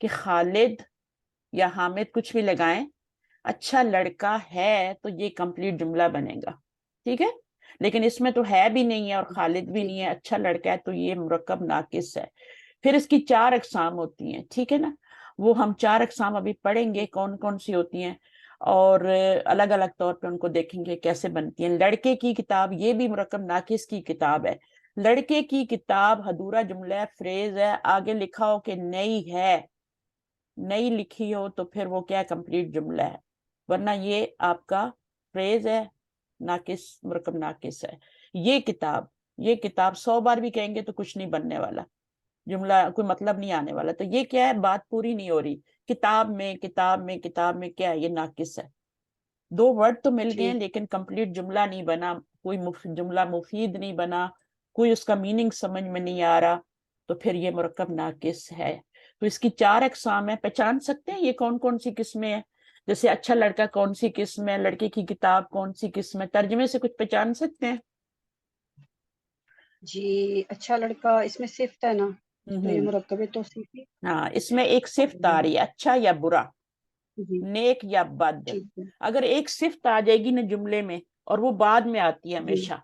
کہ خالد یا حامد کچھ بھی لگائیں، اچھا لڑکا ہے تو یہ کمپلیٹ جملہ بنے گا، ٹھیک ہے. لیکن اس میں تو ہے بھی نہیں ہے اور خالد بھی ٹھیک نہیں ہے، اچھا لڑکا ہے تو یہ مرکب ناقص ہے. پھر اس کی 4 اقسام ہوتی ہیں، ٹھیک ہے نا. وہ ہم 4 اقسام ابھی پڑھیں گے کون کون سی ہوتی ہیں، اور الگ الگ طور پہ ان کو دیکھیں گے کیسے بنتی ہیں. لڑکے کی کتاب، یہ بھی مرکب ناقص کی کتاب ہے. لڑکے کی کتاب ادھورا جملہ ہے، فریز ہے، آگے لکھا ہو کہ نئی ہے، نئی لکھی ہو تو پھر وہ کیا کمپلیٹ جملہ ہے، ورنہ یہ آپ کا فریز ہے، ناقص، مرکب ناقص ہے. یہ کتاب، یہ کتاب 100 بار بھی کہیں گے تو کچھ نہیں بننے والا، جملہ کوئی مطلب نہیں آنے والا. تو یہ کیا ہے، بات پوری نہیں ہو رہی. کتاب میں، کتاب میں، کتاب میں کیا ہے، یہ ناقص ہے. 2 ورڈ تو مل گئے ہیں ٹھیک لیکن کمپلیٹ جملہ نہیں بنا، کوئی جملہ مفید نہیں بنا، کوئی اس کا میننگ سمجھ میں نہیں آ رہا، تو پھر یہ مرکب ناقص ہے. تو اس کی 4 اقسام ہیں. پہچان سکتے ہیں یہ کون کون سی قسمیں ہیں؟ جیسے اچھا لڑکا کون سی قسم ہے، لڑکے کی کتاب کون سی قسم ہے، ترجمے سے کچھ پہچان سکتے ہیں؟ جی. اچھا لڑکا اس میں صفت ہے نا، تو یہ مرکب توصیفی. ہاں، اس میں ایک صفت آ رہی ہے، اچھا یا برا، جی نیک یا بد. ٹھیک ہے. اگر ایک صفت آ جائے گی نا جملے میں، اور وہ بعد میں آتی ہے جی ہمیشہ،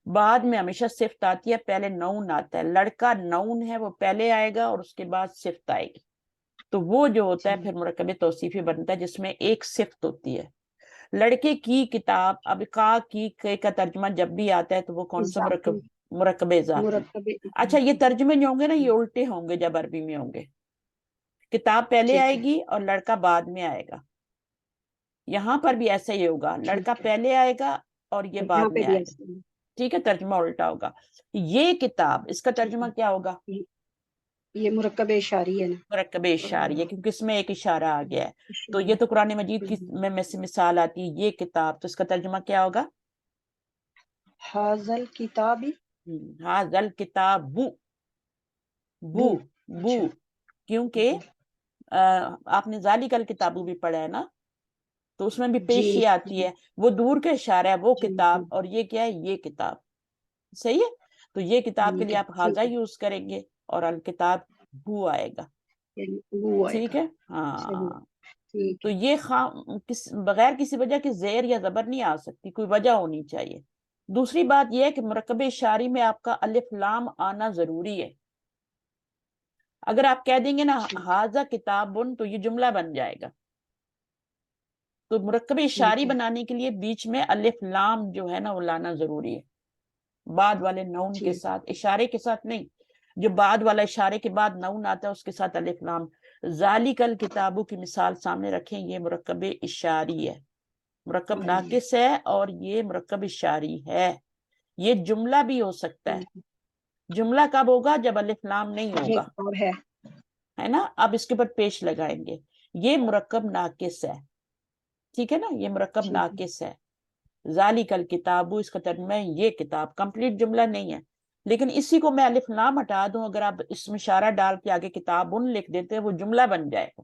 بعد میں ہمیشہ صفت آتی ہے، پہلے نون آتا ہے. لڑکا نون ہے، وہ پہلے آئے گا اور اس کے بعد صفت آئے گی، تو وہ جو ہوتا ہے ٹھیک. پھر مرکب توصیفی بنتا ہے جس میں ایک صفت ہوتی ہے. لڑکے کی کتاب، اب کا کی کے کا ترجمہ جب بھی آتا ہے تو وہ کون سا مرکب، اضافی مرکب اضافی. مرکب اچھا، یہ اضافی. ترجمے جو ہوں گے نا یہ الٹے ہوں گے جب عربی میں ہوں گے. کتاب پہلے ٹھیک آئے ہے. گی اور لڑکا بعد میں آئے گا. یہاں پر بھی ایسا ہی ہوگا، لڑکا ٹھیک ہے. پہلے آئے گا اور یہ اور بعد یہاں پہ میں بھی آئے گا. ایسے ٹھیک ہے، ترجمہ الٹا ہوگا. یہ کتاب، اس کا ٹھیک ترجمہ ہے. کیا ہوگا؟ یہ مرکب اشاری ہے نا. مرکب اشاریہ، کیونکہ اس میں ایک اشارہ آ گیا ہے. تو یہ اشارہ. تو قرآن مجید کی میں سے مثال آتی ہے، یہ کتاب، تو اس کا ترجمہ کیا ہوگا؟ حاضل کتابی. ہاذل کتاب، بو بو. بو، اچھا. کیونکہ آپ نے ذالکل کتابو بھی پڑھا ہے نا، تو اس میں بھی جی پیشی آتی ہے، وہ دور کا اشارہ ہے، وہ جی کتاب، جی. اور یہ کیا ہے، یہ کتاب. صحیح ہے. تو یہ کتاب کے ٹھیک لیے ہے. آپ ٹھیک حاضہ ہے. یوز کریں گے اور الکتاب بو آئے گا. یعنی وہ آئے ٹھیک گا. ہے، صحیح. ہاں. ٹھیک تو ہے. یہ بغیر کسی وجہ کے زیر یا زبر نہیں آ سکتی، کوئی وجہ ہونی چاہیے. دوسری بات یہ ہے کہ مرکب اشاری میں آپ کا الف لام آنا ضروری ہے. اگر آپ کہہ دیں گے نا ٹھیک. حاضہ کتابن تو یہ جملہ بن جائے گا. تو مرکب اشاری ٹھیک ہے. بنانے کے لیے بیچ میں الف لام جو ہے نا وہ لانا ضروری ہے، بعد والے نون کے ٹھیک. ساتھ، اشارے کے ساتھ نہیں. جو بعد والا اشارے کے بعد نون آتا ہے اس کے ساتھ الف لام. ذالکل کتابوں کی مثال سامنے رکھیں، یہ مرکب اشاری ہے، مرکب ناقص ہے اور یہ مرکب اشاری ہے. یہ جملہ بھی ہو سکتا ہے. ٹھیک. جملہ کب ہوگا؟ جب الف لام نہیں یہ ہوگا، کتاب ہے. ہے نا. اب اس کے اوپر پیش لگائیں گے. یہ مرکب ناقص ہے، ٹھیک ہے نا، یہ مرکب ٹھیک ہے. ناقص ہے. ذالکل کتابو، اس کا ترجمہ ہے یہ کتاب، کمپلیٹ جملہ نہیں ہے. لیکن اسی کو میں الف لام ہٹا دوں، اگر آپ اس میں اشارہ ڈال کے آگے کتابن لکھ دیتے ہیں، وہ جملہ بن جائے گا،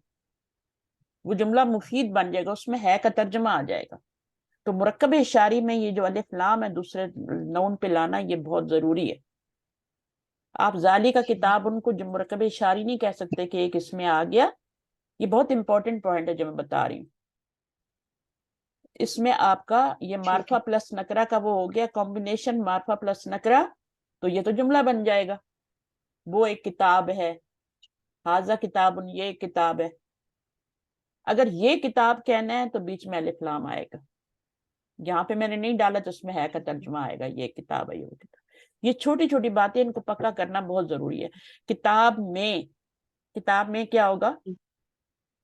وہ جملہ مفید بن جائے گا، اس میں ہے کا ترجمہ آ جائے گا. تو مرکب اشاری میں یہ جو الف لام ہے دوسرے نون پہ لانا یہ بہت ضروری ہے. آپ ذالی کا کتاب ان کو مرکب اشاری نہیں کہہ سکتے کہ ایک اس میں آ گیا. یہ بہت امپورٹنٹ پوائنٹ ہے جو میں بتا رہی ہوں. اس میں آپ کا یہ ٹھیک ہے. معرفہ پلس نکرہ کا وہ ہو گیا کمبینیشن، معرفہ پلس نکرہ، تو یہ تو جملہ بن جائے گا. وہ ایک کتاب ہے، حاضہ کتاب، یہ ایک کتاب ہے. اگر یہ کتاب کہنا ہے تو بیچ میں الف لام آئے گا. یہاں پہ میں نے نہیں ڈالا تو اس میں ہے کا ترجمہ آئے گا، یہ کتاب ہے، یہ کتاب. یہ چھوٹی چھوٹی باتیں ان کو پکا کرنا بہت ضروری ہے. کتاب میں، کتاب میں کیا ہوگا؟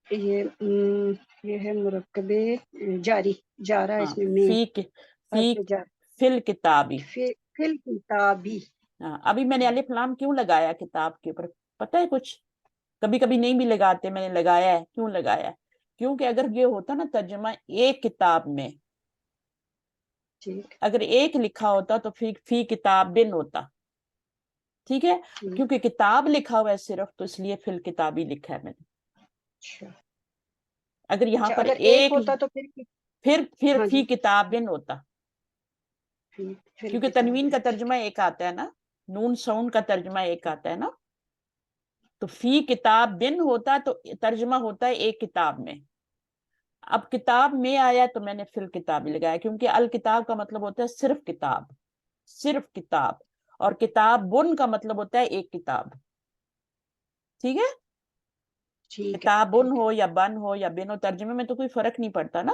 یہ ہے مرکب جاری. جارا ہاں، اس میں فی حرف جار. فل کتابی. فی الکتابی. ہاں، ابھی میں نے الف لام کیوں لگایا کتاب کے اوپر، پتہ ہے کچھ؟ کبھی کبھی نہیں بھی لگاتے، میں نے لگایا ہے. کیوں لگایا ہے؟ کیونکہ اگر یہ ہوتا نا ترجمہ ایک کتاب میں، ٹھیک. اگر ایک لکھا ہوتا تو فی کتاب بن ہوتا، ٹھیک ہے. ٹھیک. کیونکہ کتاب لکھا ہوا ہے صرف، تو اس لیے فی الکتابی لکھا ہے میں نے. اچھا. اگر یہاں اچھا پر اگر ایک ایک، ہوتا تو پھر ہاں فی جی. کتاب بن ہوتا، فی کیونکہ الکتاب. تنوین کا ٹھیک. ترجمہ ایک آتا ہے نا، نون ساؤنڈ کا ترجمہ ایک آتا ہے نا. تو فی کتاب بن ہوتا تو ترجمہ ہوتا ہے ایک کتاب میں. اب کتاب میں آیا تو میں نے فی الکتاب لگایا، کیونکہ الکتاب کا مطلب ہوتا ہے صرف کتاب، صرف کتاب، اور کتاب بن کا مطلب ہوتا ہے ایک کتاب. ٹھیک ہے، ٹھیک ہے کتاب بن ٹھیک ہے ہو یا بن ہو یا بن ہو، ترجمے میں تو کوئی فرق نہیں پڑتا نا.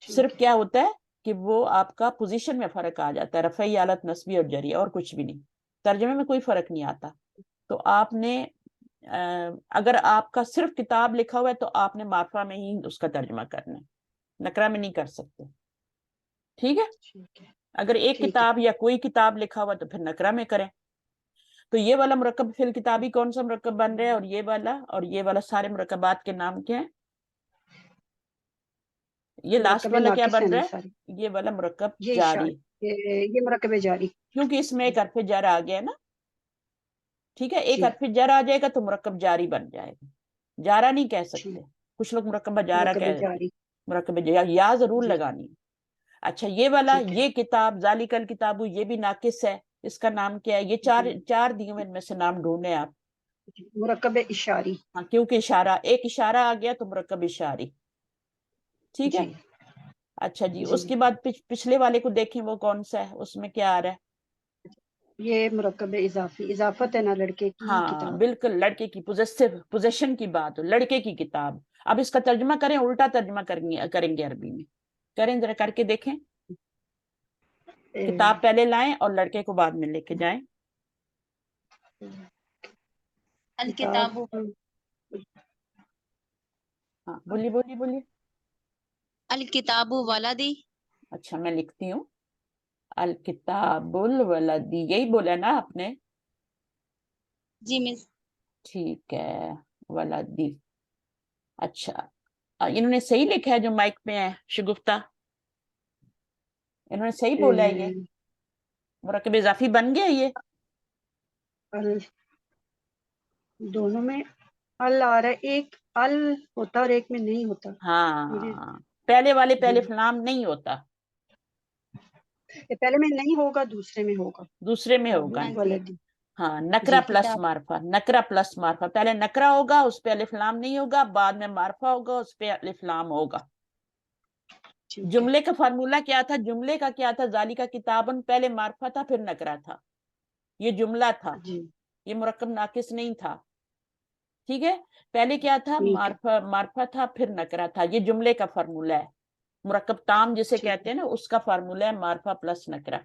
ٹھیک صرف ہے کیا ہوتا ہے کہ وہ آپ کا پوزیشن میں فرق آ جاتا ہے، رفعی، حالت، نصبی اور جری، اور کچھ بھی نہیں. ترجمے میں کوئی فرق نہیں آتا. تو آپ نے اگر آپ کا صرف کتاب لکھا ہوا ہے تو آپ نے معرفہ میں ہی اس کا ترجمہ کرنا ہے، نکرہ میں نہیں کر سکتے. ٹھیک ہے، ٹھیک ہے اگر ایک ٹھیک ہے. کتاب یا کوئی کتاب لکھا ہوا تو پھر نکرہ میں کریں. تو یہ والا مرکب فی الکتابی کون سا مرکب بن رہا ہے، اور یہ والا سارے مرکبات کے نام کیا ہیں؟ یہ لاسٹ مرکب والا کیا ناقص ہے بن نا رہا ساری، ہے؟ یہ والا مرکب یہ جاری، اشارہ یہ مرکب جاری. کیونکہ اس میں ایک حرف جر آ گیا نا. ٹھیک ہے، ایک جی حرف جر آ جائے گا تو مرکب جاری بن جائے گا. جارا نہیں کہہ جی سکتے، کچھ لوگ مرکب جارا مرکب کہہ دیتے. جاری. مرکب یا ضرور جی لگانی. اچھا، یہ والا، ٹھیک ہے. یہ کتاب ذالک الکتاب، یہ بھی ناقص ہے. اس کا نام کیا ہے؟ یہ چار دیے ہوئے ان میں سے نام ڈھونڈیں آپ. مرکب اشاری. ہاں، کیونکہ اشارہ، ایک اشارہ آ گیا تو مرکب اشاری. ٹھیک ہے. جی اچھا جی، جی اس کے بعد پچھلے والے کو دیکھیں وہ کون سا ہے، اس میں کیا آ رہا ہے؟ یہ مرکب اضافی، اضافت ہے نا لڑکے کی ہاں کتاب. بالکل، لڑکے کی پوزیشن کی بات ہو، لڑکے کی کتاب. اب اس کا ترجمہ کریں، الٹا ترجمہ کریں گے عربی میں. کریں، ذرا کر کے دیکھیں. کتاب پہلے لائیں اور لڑکے کو بعد میں لے کے جائیں. الکتاب ہاں بولیے بولیے بولیے. الکتاب ولدی. اچھا، میں لکھتی ہوں. الکتاب الولدی، یہی بولا نا آپ نے؟ جی مس. ٹھیک ہے، ولدی. اچھا، انہوں نے صحیح لکھا ہے جو مائک پہ ہے شگفتہ؟ انہوں نے صحیح بولا ہے؟ یہ مرکب اضافی بن گیا یہ؟ دونوں میں ال آ رہا ہے، ایک ال ہوتا اور ایک میں نہیں ہوتا. مجھے ہاں، پہلے والے پہ جی الف لام نہیں ہوتا، یہ پہلے میں نہیں ہوگا، دوسرے میں ہوگا. دوسرے میں ہوگا. ہاں جی. ولدی. ہاں، نکرہ جی پلس کتاب معرفہ، نکرہ پلس معرفہ. پہلے نکرہ ہوگا، اس پہ الف لام نہیں ہوگا، بعد میں معرفہ ہوگا، اس پہ الف لام ہوگا. ٹھیک ہے. جملے کا فارمولہ کیا تھا؟ جملے کا کیا تھا؟ ذالک کتابن، پہلے معرفہ تھا پھر نکرہ تھا. یہ جملہ تھا، جی یہ مرکب ناقص نہیں تھا. ٹھیک ہے، پہلے کیا تھا؟ ٹھیک ہے. معرفہ تھا پھر نکرہ تھا. یہ جملے کا فارمولہ ہے، مرکب تام جسے ٹھیک کہتے ہیں نا، اس کا فارمولہ ہے معرفہ پلس نکرہ.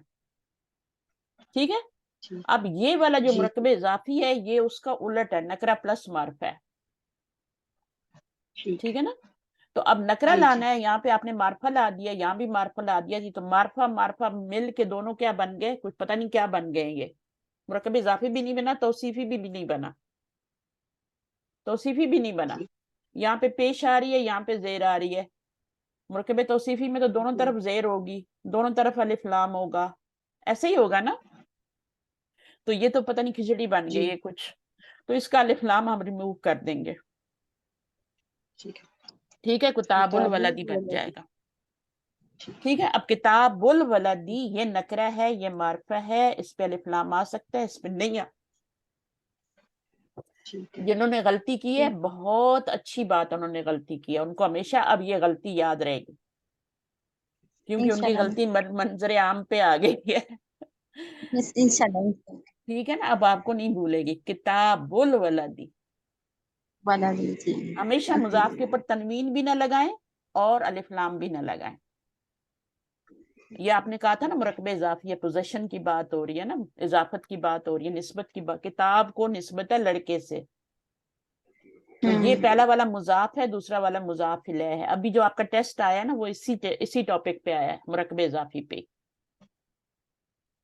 ٹھیک ہے. ٹھیک. اب یہ والا جو جی مرکب اضافی ہے، یہ اس کا الٹ ہے، نکرہ پلس معرفہ ہے. ٹھیک ٹھیک ہے نا. تو اب نکرہ جی جی لانا ہے، یہاں پہ آپ نے معرفہ لا دیا، یہاں بھی معرفہ لا دیا جی. تو معرفہ مل کے دونوں کیا بن گئے؟ کچھ پتہ نہیں کیا بن گئے. یہ مرکب اضافی بھی نہیں بنا، توصیفی بھی نہیں بنا، توصیفی بھی نہیں بنا. ٹھیک. یہاں پہ پیش آ رہی ہے، یہاں پہ زیر آ رہی ہے. مرکب توصیفی میں تو دونوں جی طرف زیر ہوگی، دونوں طرف الف لام ہوگا، ایسے ہی ہوگا نا. تو یہ تو پتہ نہیں کھچڑی بن جی گئی ہے کچھ. تو اس کا الف لام ہم ریموو کر دیں گے. ٹھیک ہے. ٹھیک ہے، کتاب کتاب الولدی بن جائے الولدی. گا. ٹھیک. ٹھیک ہے. اب کتاب الولدی، یہ نکرہ ہے، یہ معرفہ ہے، اس پہ الف لام آ سکتا ہے، اس پہ نہیں. ٹھیک ہے. جنہوں نے غلطی کی ہے، بہت اچھی بات انہوں نے غلطی کی ہے، ان کو ہمیشہ اب یہ غلطی یاد رہے گی، کیونکہ ان کی انشاءاللہ غلطی منظر عام پہ آ گئی ہے. مس، انشاءاللہ ٹھیک ہے نا، اب آپ کو نہیں بھولے گی. کتاب الولدی، ولدی. جی ہمیشہ مضاف کے اوپر تنوین بھی نہ لگائیں اور الف لام بھی نہ لگائیں. یہ آپ نے کہا تھا نا مرکب اضافی ہے، پوزیشن کی بات ہو رہی ہے نا، اضافت کی بات ہو رہی ہے، نسبت کی بات. کتاب کو نسبت ہے لڑکے سے، تو یہ پہلا والا مضاف ہے، دوسرا والا مضاف الیہ ہے. ابھی جو آپ کا ٹیسٹ آیا ہے نا، وہ اسی ٹاپک پہ آیا ہے، مرکب اضافی پہ.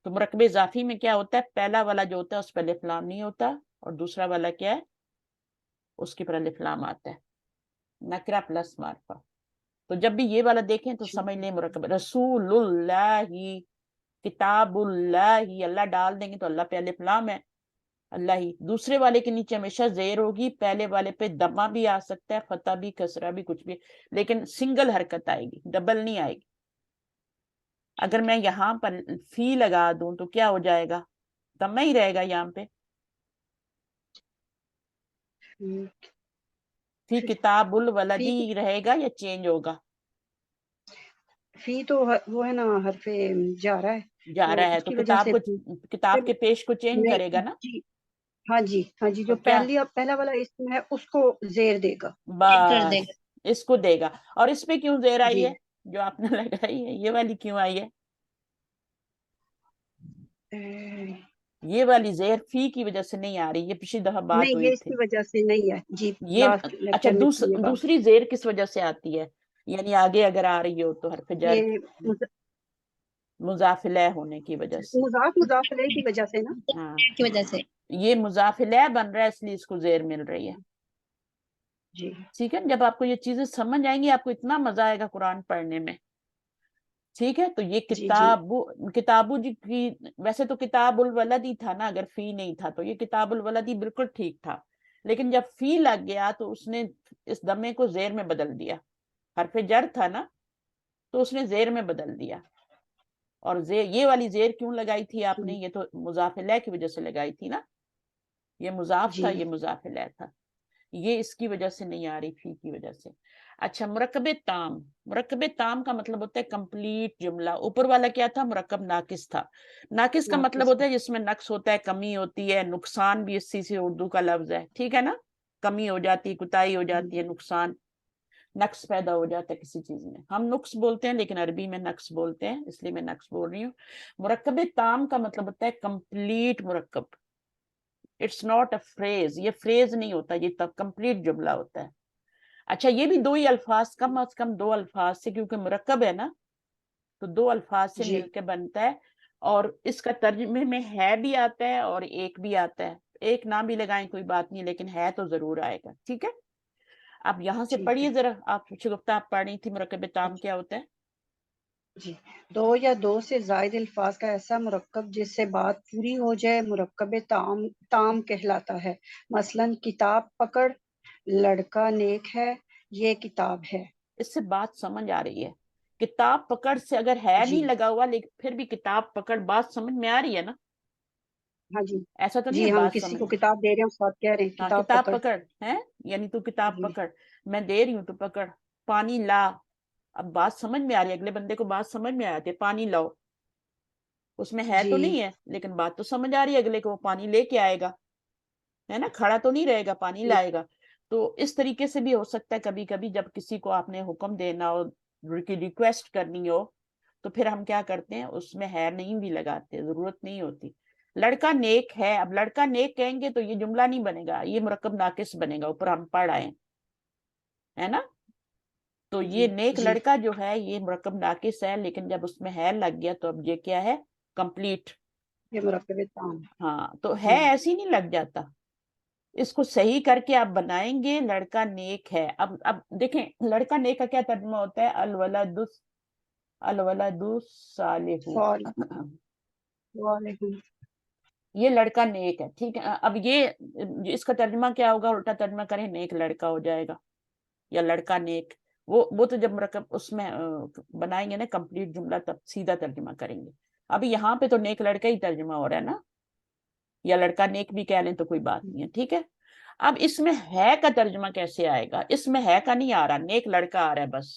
تو مرکب اضافی میں کیا ہوتا ہے؟ پہلا والا جو ہوتا ہے اس پہ الف لام نہیں ہوتا، اور دوسرا والا کیا ہے؟ اس کے پر الف لام آتا ہے، نکرہ پلس معرفہ. تو جب بھی یہ والا دیکھیں تو سمجھ لیں مرکب. رسول اللہ، کتاب اللہ، اللہ ڈال دیں گے تو اللہ پہ الف لام ہے، اللہ ہی. دوسرے والے کے نیچے ہمیشہ زیر ہوگی، پہلے والے پہ دمہ بھی آ سکتا ہے، فتح بھی، کسرہ بھی، کچھ بھی، لیکن سنگل حرکت آئے گی، ڈبل نہیں آئے گی. اگر میں یہاں پر فی لگا دوں تو کیا ہو جائے گا؟ دمہ ہی رہے گا یہاں پہ. فی کتاب الولدی فی رہے گا یا چینج ہوگا؟ فی تو وہ ہے نا حرف جارہ ہے، جا تو رہا ہے اس تو کی وجہ سے کتاب کے پیش کو چینج کرے گا نا؟ جی ہاں جی تو جو کیا پہلا والا اسم ہے اس کو زیر دے گا. کر دے بس گا. اس کو دے گا. اور اس پہ کیوں زیر آئی جی ہے جو آپ نے لگائی ہے؟ یہ والی کیوں آئی ہے؟ یہ والی زیر فی کی وجہ سے نہیں آ رہی، یہ پچھلی دفعہ بات نہیں، ہوئی یہ اس تھی. کی وجہ سے نہیں ہے جی، یہ لاسٹ اچھا لیکچر میں تھی یہ بات. دوسری زیر کس وجہ سے آتی ہے؟ یعنی آگے اگر آ رہی ہو تو حرف جر یہ مضاف الیہ ہونے کی وجہ سے. مضاف الیہ کی وجہ سے نا. ہاں کی وجہ سے. یہ مضاف الیہ بن رہا ہے اس لیے اس کو زیر مل رہی ہے. جی ٹھیک ہے، جب آپ کو یہ چیزیں سمجھ آئیں گی آپ کو اتنا مزہ آئے گا قرآن پڑھنے میں. ٹھیک ہے، تو یہ جی کتابو جی کی ویسے تو کتاب الولد ہی تھا نا، اگر فی نہیں تھا تو یہ کتاب الولد ہی بالکل ٹھیک تھا. لیکن جب فی لگ گیا تو اس نے اس دمے کو زیر میں بدل دیا. حرف جر تھا نا تو اس نے زیر میں بدل دیا. اور یہ والی زیر کیوں لگائی تھی آپ نے؟ یہ تو مضاف الیہ کی وجہ سے لگائی تھی نا. یہ مضاف تھا، جی یہ مضاف الیہ تھا. یہ اس کی وجہ سے نہیں آ رہی، فی کی وجہ سے. اچھا، مرکب تام. مرکب تام کا مطلب ہوتا ہے کمپلیٹ جملہ. اوپر والا کیا تھا؟ مرکب ناقص تھا. ناقص کا مطلب ہوتا ہے جس میں نقص ہوتا ہے، کمی ہوتی ہے، نقصان بھی اسی سے اردو کا لفظ ہے. ٹھیک ہے نا، کمی ہو جاتی ہے، کوتاہی ہو جاتی ہے، نقصان، نقص پیدا ہو جاتا ہے کسی چیز میں. ہم نقص بولتے ہیں لیکن عربی میں نقص بولتے ہیں، اس لیے میں نقص بول رہی ہوں. مرکب تام کا مطلب ہوتا ہے کمپلیٹ مرکب. اٹس ناٹ اے فریز، یہ فریز نہیں ہوتا، یہ تب کمپلیٹ جملہ ہوتا ہے. اچھا، یہ بھی دو ہی الفاظ، کم از کم دو الفاظ سے، کیونکہ مرکب ہے نا تو دو الفاظ سے جی مل کے بنتا ہے. اور اس کا ترجمے میں ہے بھی آتا ہے اور ایک بھی آتا ہے. ایک نہ بھی لگائیں کوئی بات نہیں، لیکن ہے تو ضرور آئے گا. ٹھیک ہے، اب یہاں سے ٹھیک پڑھیے ہے. ذرا. آپ شگفتہ آپ پڑھ رہی تھی مرکب تام کیا ہوتا ہے؟ جی، دو یا دو سے زائد الفاظ کا ایسا مرکب جس سے بات پوری ہو جائے مرکب تام کہلاتا ہے. مثلا کتاب پکڑ، لڑکا نیک ہے، یہ کتاب ہے. اس سے بات سمجھ آ رہی ہے. کتاب پکڑ سے اگر ہے جی نہیں لگا ہوا لیکن پھر بھی کتاب پکڑ، بات سمجھ میں آ رہی ہے نا؟ ہاں جی ایسا تو نہیں ہے جی، ہم بات کسی سمجھ. کو کتاب دے رہے ہیں، استاد کہہ رہے ہیں ہاں، کتاب کتاب پکڑ. پکڑ ہے، یعنی تو کتاب جی پکڑ، میں دے رہی ہوں تو پکڑ. پانی لا، اب بات سمجھ میں آ رہی ہے، اگلے بندے کو بات سمجھ میں آتی ہے. پانی لاؤ، اس میں ہے تو جی نہیں ہے لیکن بات تو سمجھ آ رہی ہے اگلے کو. پانی لے کے آئے گا، ہے نا، کھڑا تو نہیں رہے گا، پانی لائے گا. تو اس طریقے سے بھی ہو سکتا ہے کبھی کبھی جب کسی کو آپ نے حکم دینا ہو، ریکویسٹ کرنی ہو، تو پھر ہم کیا کرتے ہیں اس میں ہے نہیں بھی لگاتے، ضرورت نہیں ہوتی. لڑکا نیک ہے، اب لڑکا نیک کہیں گے تو یہ جملہ نہیں بنے گا، یہ مرکب ناقص بنے گا. اوپر ہم پڑھ آئے ہے نا. تو یہ نیک جی لڑکا جو ہے یہ مرکب ناقص ہے، لیکن جب اس میں ہے لگ گیا تو اب یہ کیا ہے؟ کمپلیٹ. یہ مرکب تام. ہاں، تو ہے جی ایسی نہیں لگ جاتا. اس کو صحیح کر کے آپ بنائیں گے لڑکا نیک ہے. اب دیکھیں لڑکا نیک کا کیا ترجمہ ہوتا ہے؟ الولد صالح. وعلیکم. یہ لڑکا نیک ہے. ٹھیک ہے، اب یہ اس کا ترجمہ کیا ہوگا؟ الٹا ترجمہ کریں، نیک لڑکا ہو جائے گا یا لڑکا نیک. وہ تو جب مرکب اس میں بنائیں گے نا کمپلیٹ جملہ تب سیدھا ترجمہ کریں گے. ابھی یہاں پہ تو نیک لڑکا ہی ترجمہ ہو رہا ہے نا، یا لڑکا نیک بھی کہہ لیں تو کوئی بات نہیں ہے. ٹھیک ہے، اب اس میں ہے کا ترجمہ کیسے آئے گا؟ اس میں ہے کا نہیں آ رہا، نیک لڑکا آ رہا ہے بس.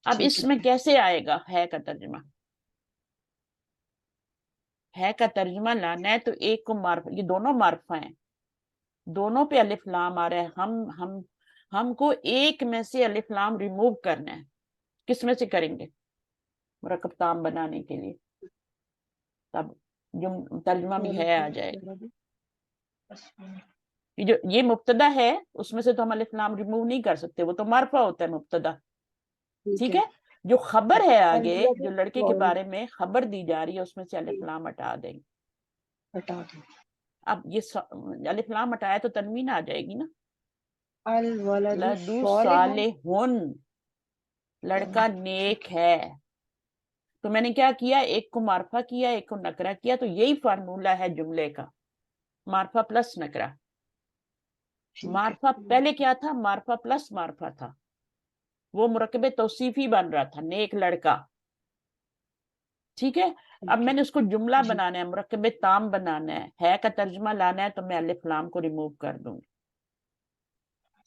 اب ٹھیک اس ہے. میں کیسے آئے گا ہے کا ترجمہ؟ ہے کا ترجمہ لانا ہے تو ایک کو معرفہ، یہ دونوں معرفہ ہیں، دونوں پہ الف لام آ رہا ہے. ہم کو ایک میں سے الف لام ریموو کرنا ہے. کس میں سے کریں گے؟ مرکب تام بنانے کے لیے. تب ترجمہ بھی ہے آ جائے گا. یہ مبتدا ہے، اس میں سے تو ہم الف لام ریموو نہیں کر سکتے، وہ تو معرفہ ہوتا ہے مبتدا. ٹھیک ہے، جو خبر ہے آگے، جو لڑکے کے بارے میں خبر دی جا رہی ہے، اس میں سے الف لام ہٹا دیں گے. ہٹا دیں. اب یہ الف لام ہٹایا تو تنوین آ جائے گی نا. الولد لدو صالح. صالحن، لڑکا نیک ہے. تو میں نے کیا کیا؟ ایک کو معرفہ کیا، ایک کو نکرہ کیا. تو یہی فارمولہ ہے جملے کا، معرفہ پلس نکرہ. معرفہ پہلے کیا تھا؟ معرفہ پلس معرفہ تھا، وہ مرکب توصیفی بن رہا تھا، نیک لڑکا. ٹھیک ہے، اب میں نے اس کو جملہ جی بنانا ہے، مرکب تام بنانا ہے کا ترجمہ لانا ہے، تو میں الف لام کو ریموو کر دوں گی.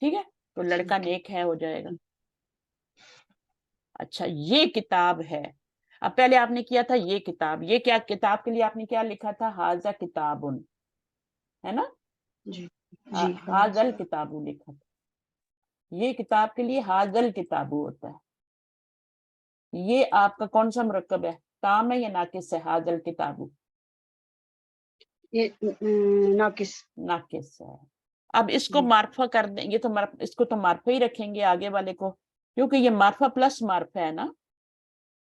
ٹھیک ہے، تو لڑکا نیک ہے ہو جائے گا. اچھا یہ کتاب ہے. اب پہلے آپ نے کیا تھا یہ کتاب، یہ کیا کتاب کے لیے آپ نے کیا لکھا تھا؟ حاذا کتابن، ہے نا؟ جی جی حاذل کتابو لکھا تھا. یہ کتاب کے لیے حاذل کتابو ہوتا ہے. یہ آپ کا کون سا مرکب ہے؟ تام ہے یا ناقص ہے؟ حاذل کتابو یہ ناقص. ناقص ہے. اب اس کو معرفہ کر دیں، یہ تو اس کو تو معرفہ ہی رکھیں گے آگے والے کو، کیونکہ یہ معرفہ پلس معرفہ ہے نا،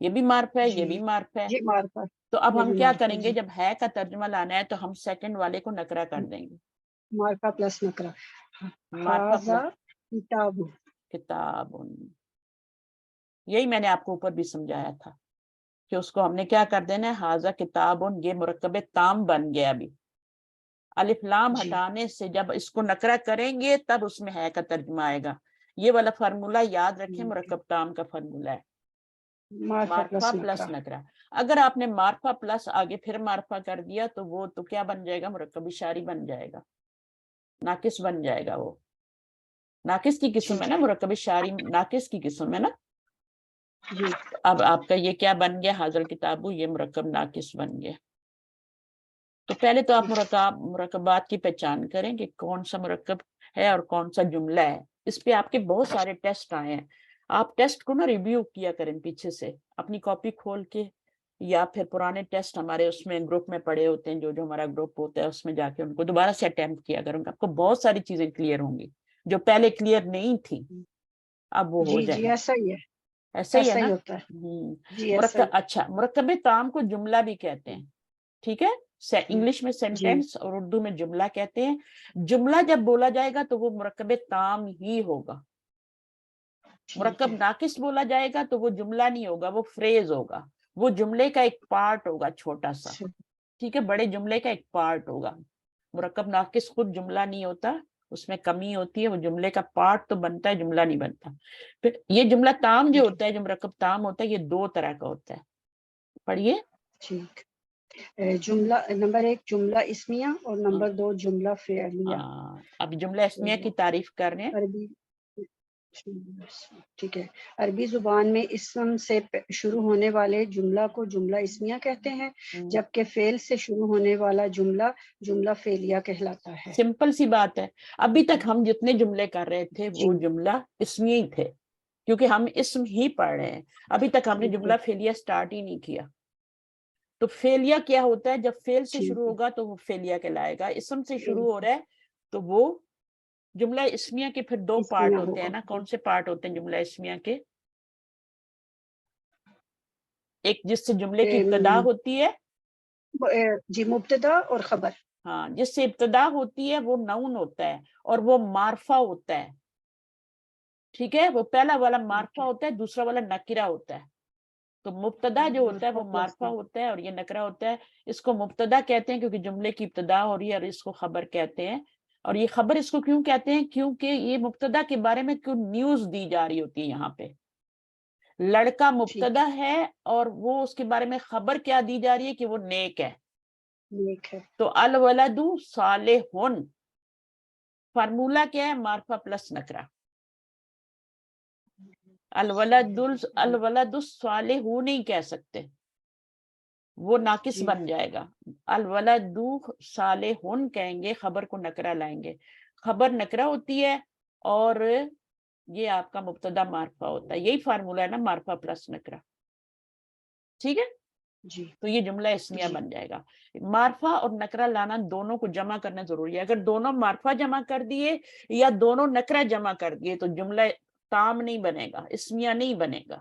یہ بھی معرفہ ہے، یہ بھی معرفہ ہے. جی معرفہ. تو اب یہ ہم بھی کیا معرفہ کریں گے؟ جی. جب ہے کا ترجمہ لانا ہے تو ہم سیکنڈ والے کو نکرہ کر دیں گے. معرفہ پلس نکرہ. معرفہ حاذا کتاب. کتاب، یہی میں نے آپ کو اوپر بھی سمجھایا تھا کہ اس کو ہم نے کیا کر دینا ہے؟ حاذا کتاب، یہ مرکب تام بن گیا. ابھی الف لام جی ہٹانے سے جب اس کو نکرہ کریں گے تب اس میں ہے کا ترجمہ آئے گا. یہ والا فارمولہ یاد رکھیں، مرکب تام کا فارمولہ ہے معرفہ پلس نکرہ. اگر آپ نے معرفہ پلس آگے پھر معرفہ کر دیا تو وہ تو کیا بن جائے گا؟ مرکب اشاری بن جائے گا، ناقص بن جائے گا. وہ ناقص کی قسم ہے نا، مرکب اشاری ناقص کی قسم ہے نا. جی اب آپ کا یہ کیا بن گیا؟ حاضر کتابو، یہ مرکب ناقص بن گیا. تو پہلے تو آپ مرکبات کی پہچان کریں کہ کون سا مرکب ہے اور کون سا جملہ ہے. اس پہ آپ کے بہت سارے ٹیسٹ آئے ہیں. آپ ٹیسٹ کو نا ریویو کیا کریں پیچھے سے، اپنی کاپی کھول کے، یا پھر پرانے ٹیسٹ ہمارے اس میں گروپ میں پڑے ہوتے ہیں، جو ہمارا گروپ ہوتا ہے اس میں جا کے ان کو دوبارہ سے اٹیمپٹ کیا کریں. آپ کو بہت ساری چیزیں کلیئر ہوں گی جو پہلے کلیئر نہیں تھی، اب وہ ہو جی جائیں جی گی. ایسا ہی ہے. ایسا ہی ہے ایسا نا. ہوتا ہے. جی ایسا مرکب، ہی. اچھا مرکب تام کو جملہ بھی کہتے ہیں، ٹھیک ہے. انگلش میں جی سینٹینس اور اردو میں جملہ کہتے ہیں. جملہ جب بولا جائے گا تو وہ مرکب تام ہی ہوگا. مرکب ناقص بولا جائے گا تو وہ جملہ نہیں ہوگا، وہ فریز ہوگا، وہ جملے کا ایک پارٹ ہوگا چھوٹا سا، ٹھیک ہے، بڑے جملے کا ایک پارٹ ہوگا. مرکب ناقص خود جملہ نہیں ہوتا، اس میں کمی ہوتی ہے، وہ جملے کا پارٹ تو بنتا ہے، جملہ نہیں بنتا. پھر یہ جملہ تام جو ہوتا ہے، جو مرکب تام ہوتا ہے، یہ دو طرح کا ہوتا ہے. پڑھیے. ٹھیک. جملہ نمبر 1 جملہ اسمیہ اور نمبر 2 جملہ فعلیہ. اب جملہ اسمیہ کی تعریف کر رہے ہیں. عربی، ٹھیک ہے. عربی زبان میں اسم سے شروع ہونے والے جملہ کو جملہ اسمیہ کہتے ہیں، جبکہ فعل سے شروع ہونے والا جملہ جملہ فعلیہ کہلاتا ہے. سمپل سی بات ہے. ابھی تک ہم جتنے جملے کر رہے تھے وہ جی جملہ اسمیہ ہی تھے، کیونکہ ہم اسم ہی پڑھ رہے ہیں. ابھی تک ہم نے جملہ فعلیہ سٹارٹ ہی نہیں کیا. تو فعلیہ کیا ہوتا ہے؟ جب فعل سے شروع ہوگا تو وہ فعلیہ کہلائے گا. اسم سے شروع ہو رہا ہے تو وہ جملہ اسمیہ کے پھر دو پارٹ ہوتے ہیں نا. کون سے پارٹ ہوتے ہیں جملہ اسمیہ کے؟ ایک جس سے جملے کی ابتدا ہوتی ہے، جی مبتدا اور خبر. ہاں، جس سے ابتدا ہوتی ہے وہ نون ہوتا ہے اور وہ معرفہ ہوتا ہے، ٹھیک ہے. وہ پہلا والا معرفہ ہوتا ہے، دوسرا والا نکرہ ہوتا ہے. تو مبتدا جو ہوتا ہے وہ معرفہ ہوتا ہے اور یہ نکرہ ہوتا ہے. اس کو مبتدا کہتے ہیں کیونکہ جملے کی ابتدا ہو رہی ہے، اور اس کو خبر کہتے ہیں. اور یہ خبر اس کو کیوں کہتے ہیں؟ کیونکہ یہ مبتدا کے بارے میں کیوں نیوز دی جا رہی ہوتی ہے. یہاں پہ لڑکا مبتدا ہے اور وہ اس کے بارے میں خبر کیا دی جا رہی ہے کہ وہ نیک ہے. تو الولد صالح، فارمولہ کیا ہے؟ معرفہ پلس نکرہ. الولد الصالح نہیں کہہ سکتے، وہ ناقص بن جائے گا. الولد صالح کہیں گے، خبر کو نکرہ لائیں گے. خبر نکرہ ہوتی ہے اور یہ آپ کا مبتدا معرفہ ہوتا ہے. یہی فارمولہ ہے نا، معرفہ پلس نکرہ، ٹھیک ہے. جی تو یہ جملہ اسمیہ بن جائے گا. معرفہ اور نکرہ لانا دونوں کو جمع کرنا ضروری ہے. اگر دونوں معرفہ جمع کر دیے یا دونوں نکرہ جمع کر دیے تو جملہ تام نہیں بنے گا، اسمیہ نہیں بنے گا.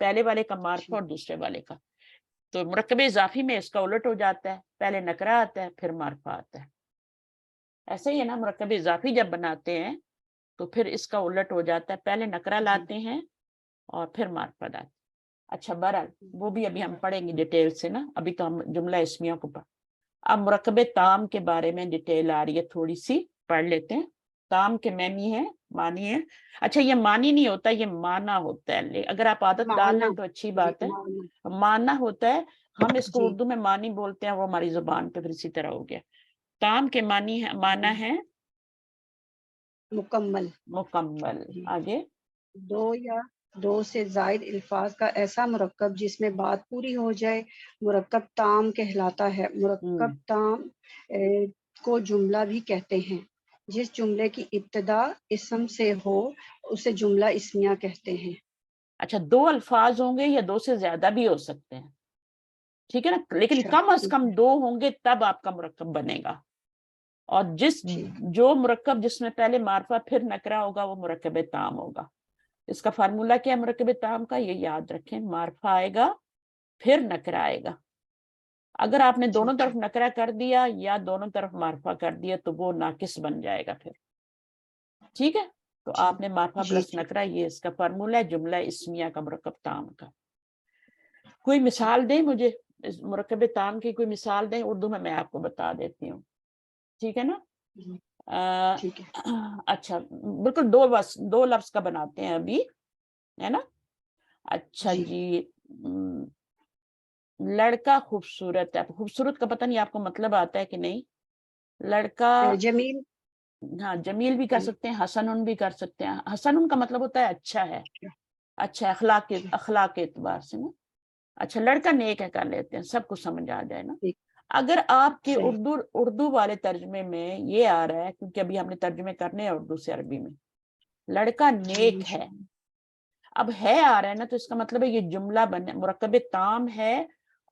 پہلے والے کا معرفہ اور دوسرے والے کا. تو مرکب اضافی میں اس کا الٹ ہو جاتا ہے، پہلے نکرہ آتا ہے پھر معرفہ آتا ہے. ایسے ہی ہے نا، مرکب اضافی جب بناتے ہیں تو پھر اس کا الٹ ہو جاتا ہے، پہلے نکرہ لاتے ہیں اور پھر معرفہ لاتے ہیں. اچھا بہرحال وہ بھی ابھی ہم پڑھیں گے ڈیٹیل سے نا. ابھی تو ہم جملہ اسمیہ کو پڑھ. اب مرکب تام کے بارے میں ڈیٹیل آ رہی ہے، تھوڑی سی پڑھ لیتے ہیں. تام کے معنی ہے، معنی ہے. اچھا یہ معنی نہیں ہوتا، یہ معنی ہوتا ہے. اگر آپ عادت ڈال لیں تو اچھی بات ہے. معنی ہوتا ہے، ہم اس کو اردو میں معنی بولتے ہیں، وہ ہماری زبان پہ پھر اسی طرح ہو گیا. تام کے معنی ہے مکمل. مکمل. جی. آگے. دو یا دو سے زائد الفاظ کا ایسا مرکب جس میں بات پوری ہو جائے مرکب تام کہلاتا ہے. مرکب تام کو جملہ بھی کہتے ہیں. جس جملے کی ابتدا اسم سے ہو اسے جملہ اسمیہ کہتے ہیں. اچھا 2 الفاظ ہوں گے یا 2 سے زیادہ بھی ہو سکتے ہیں, ٹھیک ہے نا, لیکن اچھا, کم از ٹھیک کم ہے, 2 ہوں گے تب آپ کا مرکب بنے گا. اور ٹھیک. جو مرکب جس میں پہلے معرفہ پھر نکرہ ہوگا وہ مرکب تام ہوگا. اس کا فارمولہ کیا ہے مرکب تام کا, یہ یاد رکھیں, معرفہ آئے گا پھر نکرہ آئے گا. اگر آپ نے دونوں ٹھیک طرف ہے, نکرہ کر دیا یا دونوں طرف معرفہ کر دیا تو وہ ناقص بن جائے گا پھر, ٹھیک ہے. تو آپ نے معرفہ جی, پلس ٹھیک. نکرہ, یہ اس کا فارمولہ ہے جملہ اسمیہ کا مرکب تام کا. کوئی مثال دیں مجھے اس مرکب تام کی, کوئی مثال دیں اردو میں آپ کو بتا دیتی ہوں, ٹھیک ہے نا. جی, ٹھیک ہے. اچھا بالکل 2 لفظ کا بناتے ہیں ابھی, ہے نا. اچھا جی, لڑکا خوبصورت ہے. خوبصورت کا پتہ نہیں آپ کو مطلب آتا ہے کہ نہیں. لڑکا, جمیل. ہاں جمیل بھی کر سکتے ہیں, حسن بھی کر سکتے ہیں. حسن کا مطلب ہوتا ہے اچھا ہے, اچھا اخلاق کے اعتبار سے نا. اچھا لڑکا نیک ہے کر لیتے ہیں, سب کو سمجھ آ جائے نا. ٹھیک. اگر آپ کے صحیح. اردو والے ترجمے میں یہ آ رہا ہے, کیونکہ ابھی ہم نے ترجمے کرنے ہیں اردو سے عربی میں, لڑکا نیک ہے, اب ہے آ رہا ہے نا, تو اس کا مطلب ہے یہ جملہ مرکب تام ہے.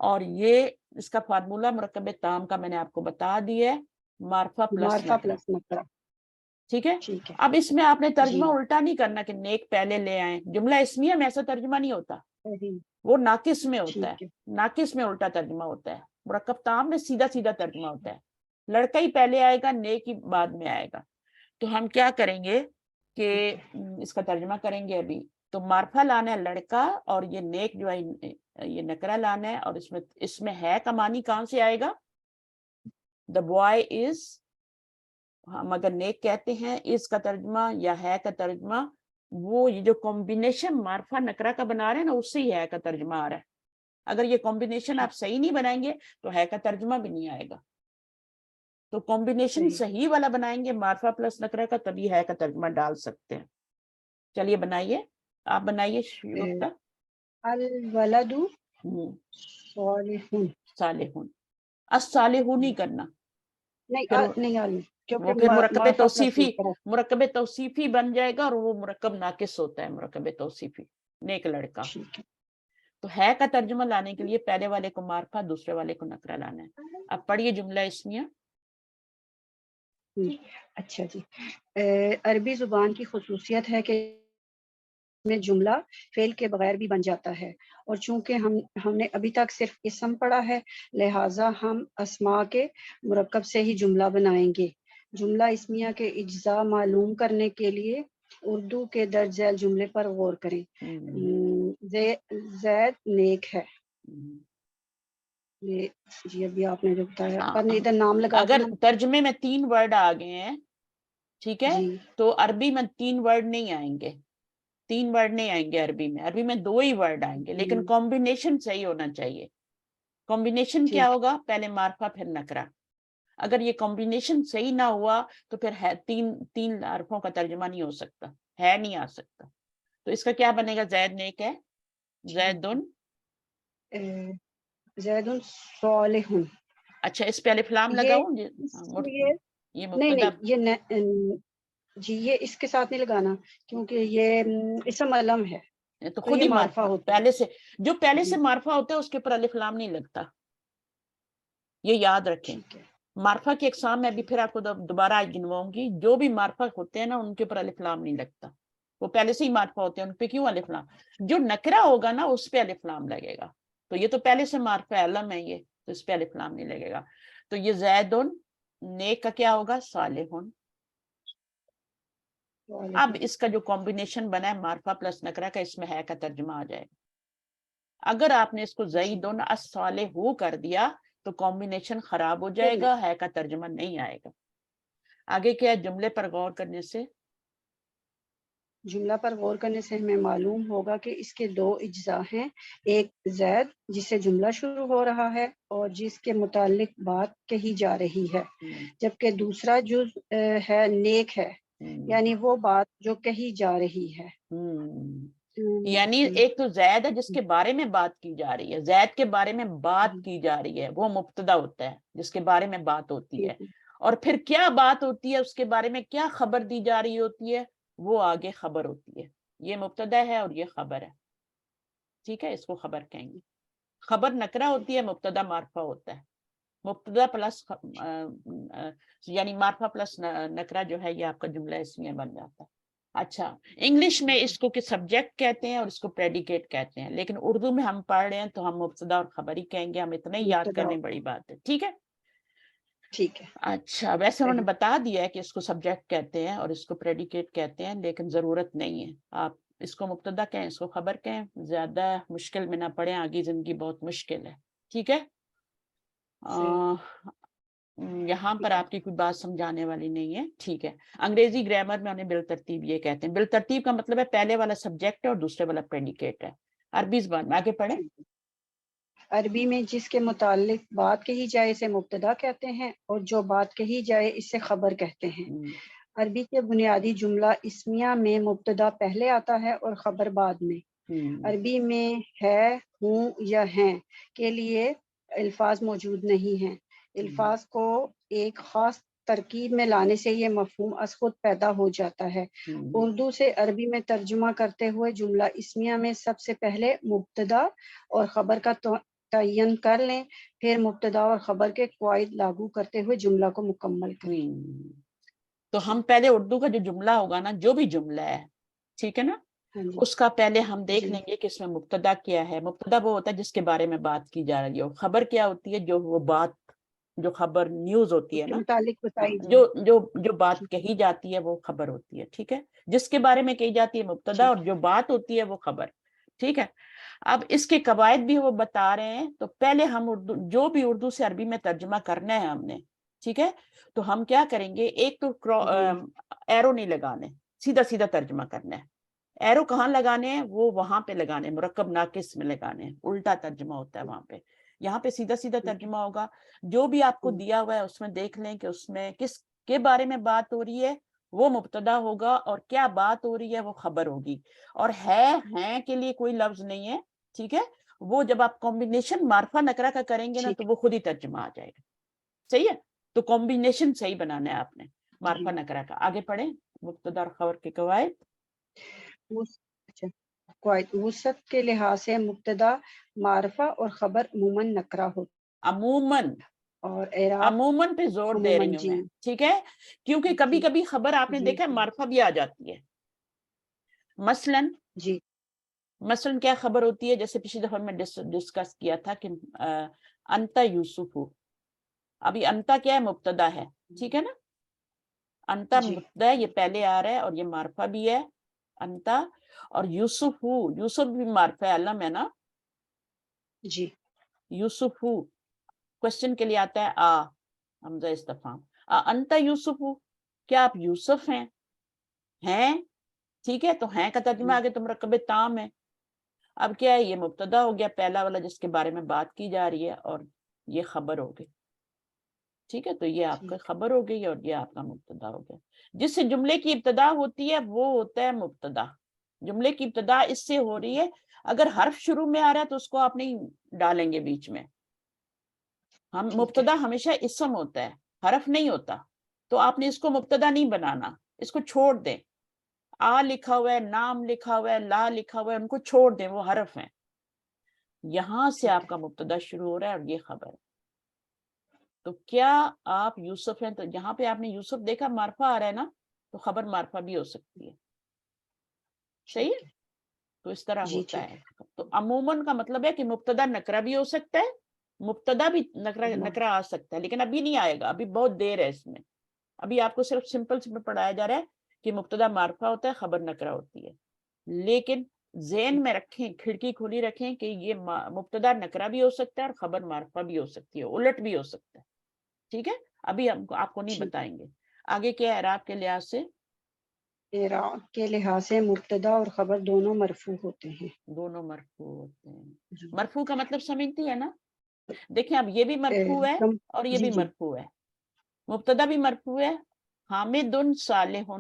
اور یہ اس کا فارمولہ مرکب تام کا میں نے آپ کو بتا دیا ہے, معرفہ پلس معرفہ نکرہ, پلس نکرہ. ٹھیک ہے. ٹھیک ہے. اب اس میں آپ نے ترجمہ جی. الٹا نہیں کرنا کہ نیک پہلے لے آئیں. جملہ اسمیہ میں ایسا ترجمہ نہیں ہوتا, صحیح. وہ ناقص میں ہوتا ہے. ٹھیک ہے. ناقص میں الٹا ترجمہ ہوتا ہے. مرکب تام میں سیدھا سیدھا ترجمہ ہوتا ہے, لڑکا ہی پہلے آئے گا, نیک ہی بعد میں آئے گا. تو ہم کیا کریں گے کہ اس کا ترجمہ کریں گے ابھی. تو معرفہ لانا ہے لڑکا, اور یہ نیک جو ہے یہ نکرہ لانا ہے. اور اس میں ہے کا معنی کہاں سے آئے گا, the boy is, ہم اگر نیک کہتے ہیں اس کا ترجمہ یا ہے کا ترجمہ, وہ یہ جو کمبینیشن معرفہ نکرہ کا بنا رہے ہیں نا, اس سے ہی ہے کا ترجمہ آ رہا ہے. اگر یہ کمبینیشن آپ صحیح نہیں بنائیں گے تو ہے کا ترجمہ بھی نہیں آئے گا. تو کمبینیشن صحیح والا بنائیں گے معرفہ پلس نکرہ کا, تبھی ہے کا ترجمہ ڈال سکتے ہیں. چلیے بنائیے, آپ بنائیے وقتہ. الولد صالح. صالحون, الصالحون نہیں کرنا, نہیں وہ پھر مرکب توصیفی بن جائے گا, اور وہ مرکب ناقص ہوتا ہے مرکب توصیفی, نیک لڑکا. تو ہے کا ترجمہ لانے کے لیے پہلے والے کو معرفہ, دوسرے والے کو نکرہ لانا ہے. اب پڑھیے جملہ اسمیہ. اچھا جی, عربی زبان کی خصوصیت ہے کہ میں جملہ فعل کے بغیر بھی بن جاتا ہے, اور چونکہ ہم نے ابھی تک صرف اسم پڑھا ہے, لہٰذا ہم اسماء کے مرکب سے ہی جملہ بنائیں گے. جملہ اسمیہ کے اجزاء معلوم کرنے کے لیے اردو کے درج ذیل جملے پر غور کریں. زید نیک ہے. یہ جی ابھی آپ نے جو بتایا, پر ادھر نام لگا اگر دیں. ترجمے میں 3 ورڈ آ گئے ہیں, ٹھیک ہے, جی, تو عربی میں 3 ورڈ نہیں آئیں گے. 3 ورڈ نہیں آئیں گے عربی میں. عربی میں 2 ہی ورڈ آئیں گے, لیکن کمبینیشن صحیح ہونا چاہیے. کمبینیشن کیا ہوگا, پہلے معرفہ پھر نکرہ. اگر یہ کمبینیشن صحیح نہ ہوا تو پھر ہے 3 حرفوں کا ترجمہ نہیں ہو سکتا, ہے نہیں آ سکتا. تو اس کا کیا بنے گا, زید نیک ہے, زیدن صالح. اچھا اس پہ الف لام لگاؤں, یہ مبتدا, جی یہ اس کے ساتھ نہیں لگانا کیونکہ یہ اسم علم ہے, تو یہ خود ہی معرفہ معرفہ ہوتا پہلے سے, جو پہلے سے جی, معرفہ ہوتا ہے اس کے اوپر الف لام نہیں لگتا, یہ یاد رکھیں. ٹھیک ہے. معرفہ کی اقسام میں ابھی پھر آپ کو دوبارہ گنواؤں گی. جو بھی معرفہ ہوتے ہیں نا ان کے اوپر الف لام نہیں لگتا, وہ پہلے سے ہی معرفہ ہوتے ہیں, ان پہ کیوں الف لام. جو نکرہ ہوگا نا اس پہ الف لام لگے گا. تو یہ تو پہلے سے معرفہ علم ہے یہ, تو اس پہ الف لام نہیں لگے گا. تو یہ زیدن نیک کا کیا ہوگا, صالحون. اب اس کا جو کمبینیشن بنا ہے معرفہ پلس نکرہ کا, اس میں ہے کا ترجمہ آ جائے گا. اگر آپ نے اس کو زیدن الصالح کر دیا تو کمبینیشن خراب ہو جائے گا, ہے کا ترجمہ نہیں آئے گا. آگے کیا, جملے پر غور کرنے سے, جملہ پر غور کرنے سے ہمیں معلوم ہوگا کہ اس کے 2 اجزاء ہیں. ایک زید جس سے جملہ شروع ہو رہا ہے اور جس کے متعلق بات کہی جا رہی ہے, جبکہ دوسرا جز ہے نیک ہے یعنی وہ بات جو کہی جا رہی ہے. یعنی ایک تو زید ہے جس کے بارے میں بات کی جا رہی ہے، زید کے بارے میں بات کی جا رہی ہے، وہ مبتدا ہوتا ہے جس کے بارے میں بات ہوتی ہے. اور پھر کیا بات ہوتی ہے، اس کے بارے میں کیا خبر دی جا رہی ہوتی ہے، وہ آگے خبر ہوتی ہے. یہ مبتدا ہے اور یہ خبر ہے. ٹھیک ہے، اس کو خبر کہیں گے. خبر نکرہ ہوتی ہے، مبتدا معرفہ ہوتا ہے. مبتدا پلس یعنی معرفہ پلس نکرہ جو ہے یہ آپ کا جملہ اسمیہ بن جاتا ہے. اچھا، انگلش میں اس کو کہ سبجیکٹ کہتے ہیں اور اس کو پریڈیکیٹ کہتے ہیں، لیکن اردو میں ہم پڑھ رہے ہیں تو ہم مبتدا اور خبر ہی کہیں گے. ہم اتنے ہی یاد کرنے بڑی بات ہے. ٹھیک ہے، ٹھیک ہے. اچھا، ویسے انہوں نے بتا دیا ہے کہ اس کو سبجیکٹ کہتے ہیں اور اس کو پریڈیکیٹ کہتے ہیں، لیکن ضرورت نہیں ہے. آپ اس کو مبتدا کہیں، اس کو خبر کہیں، زیادہ مشکل میں نہ پڑیں، آگے زندگی بہت مشکل ہے. ٹھیک ہے، یہاں پر آپ کی کوئی بات سمجھانے والی نہیں ہے. ٹھیک ہے، انگریزی گرامر میں انہیں بالترتیب یہ کہتے ہیں. بالترتیب کا مطلب ہے پہلے والا سبجیکٹ ہے اور دوسرے والا پریڈیکیٹ ہے. عربی زبان میں آگے پڑھیں. عربی میں جس کے متعلق بات کہی جائے اسے مبتدا کہتے ہیں اور جو بات کہی جائے اسے خبر کہتے ہیں. عربی کے بنیادی جملہ اسمیہ میں مبتدا پہلے آتا ہے اور خبر بعد میں. عربی میں ہے، ہوں یا ہیں کے لیے الفاظ موجود نہیں ہیں. الفاظ کو ایک خاص ترکیب میں لانے سے یہ مفہوم از خود پیدا ہو جاتا ہے. اردو سے عربی میں ترجمہ کرتے ہوئے جملہ اسمیہ میں سب سے پہلے مبتدا اور خبر کا تعین کر لیں، پھر مبتدا اور خبر کے قواعد لاگو کرتے ہوئے جملہ کو مکمل کریں. تو ہم پہلے اردو کا جو جملہ ہوگا نا، جو بھی جملہ ہے، ٹھیک ہے نا، اس کا پہلے ہم دیکھ لیں گے کہ اس میں مبتدا کیا ہے. مبتدا وہ ہوتا ہے جس کے بارے میں بات کی جا رہی ہے، اور خبر کیا ہوتی ہے، جو وہ بات، جو خبر نیوز ہوتی ہے نا، جو بات کہی جاتی ہے وہ خبر ہوتی ہے. ٹھیک ہے، جس کے بارے میں کہی جاتی ہے مبتدا اور جو بات ہوتی ہے وہ خبر. ٹھیک ہے، اب اس کے قواعد بھی وہ بتا رہے ہیں. تو پہلے ہم اردو، جو بھی اردو سے عربی میں ترجمہ کرنا ہے ہم نے، ٹھیک ہے، تو ہم کیا کریں گے، ایک تو ایرو نہیں لگانے، سیدھا سیدھا ترجمہ کرنا ہے. ایرو کہاں لگانے ہیں، وہ وہاں پہ لگانے، مرکب ناقص میں لگانے، الٹا ترجمہ ہوتا ہے وہاں پہ. یہاں پہ سیدھا سیدھا ترجمہ ہوگا. جو بھی آپ کو دیا ہوا ہے اس میں دیکھ لیں کہ اس میں کس کے بارے میں بات ہو رہی ہے، وہ مبتدا ہوگا، اور کیا بات ہو رہی ہے وہ خبر ہوگی. اور ہیں کے لیے کوئی لفظ نہیں ہے. ٹھیک ہے، وہ جب آپ کمبینیشن معرفہ نکرہ کا کریں گے نا تو وہ خود ہی ترجمہ آ جائے گا. صحیح ہے، تو کمبینیشن صحیح بنانا ہے آپ نے معرفہ نکرہ کا. آگے پڑھیں، مبتدا اور خبر کے قواعد. وسعت کے لحاظ سے مبتدا معرفہ اور خبر عموماً نکرہ ہوتا عموماً، اور عموماً پہ زور دے رہی ہوں میں. ٹھیک ہے، کیونکہ کبھی کبھی خبر آپ نے دیکھا معرفہ بھی آ جاتی ہے. مثلاً کیا خبر ہوتی ہے، جیسے پچھلی دفعہ میں ڈسکس کیا تھا کہ انتا یوسف. ابھی انتا کیا ہے، مبتدا ہے. ٹھیک ہے نا، انتا مبتدا ہے، یہ پہلے آ رہا ہے اور یہ معرفہ بھی ہے انتا. اور یوسف بھی معرفہ ہے، علم ہے نا. جی، یوسف کوشچن کے لیے آتا ہے حمزہ استفہام. انتا یوسف، کیا آپ یوسف ہیں؟ ٹھیک ہے، تو ہیں کا ترجمہ آگے تو مرکب تام ہے. اب کیا ہے، یہ مبتدا ہو گیا پہلا والا جس کے بارے میں بات کی جا رہی ہے، اور یہ خبر ہو گئی. ٹھیک ہے، تو یہ آپ کا خبر ہو گئی اور یہ آپ کا مبتدا ہو گیا. جس سے جملے کی ابتدا ہوتی ہے وہ ہوتا ہے مبتدا. جملے کی ابتدا اس سے ہو رہی ہے. اگر حرف شروع میں آ رہا ہے تو اس کو آپ نہیں ڈالیں گے بیچ میں. ہم مبتدا ہمیشہ اسم ہوتا ہے، حرف نہیں ہوتا. تو آپ نے اس کو مبتدا نہیں بنانا، اس کو چھوڑ دیں. لکھا ہوا ہے، نام لکھا ہوا ہے، لا لکھا ہوا ہے، ان کو چھوڑ دیں، وہ حرف ہیں. یہاں سے آپ کا مبتدا شروع ہو رہا ہے اور یہ خبر ہے. تو کیا آپ یوسف ہیں، تو یہاں پہ آپ نے یوسف دیکھا معرفہ آ رہا ہے نا، تو خبر معرفہ بھی ہو سکتی ہے. صحیح ہے، تو اس طرح ہوتا ہے. تو عموماً کا مطلب ہے کہ مبتدا نکرہ بھی ہو سکتا ہے، مبتدا بھی نکرہ آ سکتا ہے، لیکن ابھی نہیں آئے گا، ابھی بہت دیر ہے اس میں. ابھی آپ کو صرف سمپل پڑھایا جا رہا ہے کہ مبتدا معرفہ ہوتا ہے، خبر نکرہ ہوتی ہے. لیکن ذہن میں رکھیں، کھڑکی کھلی رکھیں کہ یہ مبتدا نکرہ بھی ہو سکتا ہے اور خبر معرفہ بھی ہو سکتی ہے، الٹ بھی ہو سکتا ہے. ٹھیک ہے، ابھی آپ کو نہیں بتائیں گے. آگے کیا ہے، اعراب کے لحاظ سے؟ اعراب کے لحاظ سے مبتدا اور خبر دونوں مرفوع ہوتے ہیں. دونوں مرفوع ہوتے ہیں. مرفوع کا مطلب سمجھتی ہے نا؟ دیکھیں، اب یہ بھی مرفوع ہے اور یہ بھی مرفوع ہے. مبتدا بھی مرفوع ہے، حامد صالح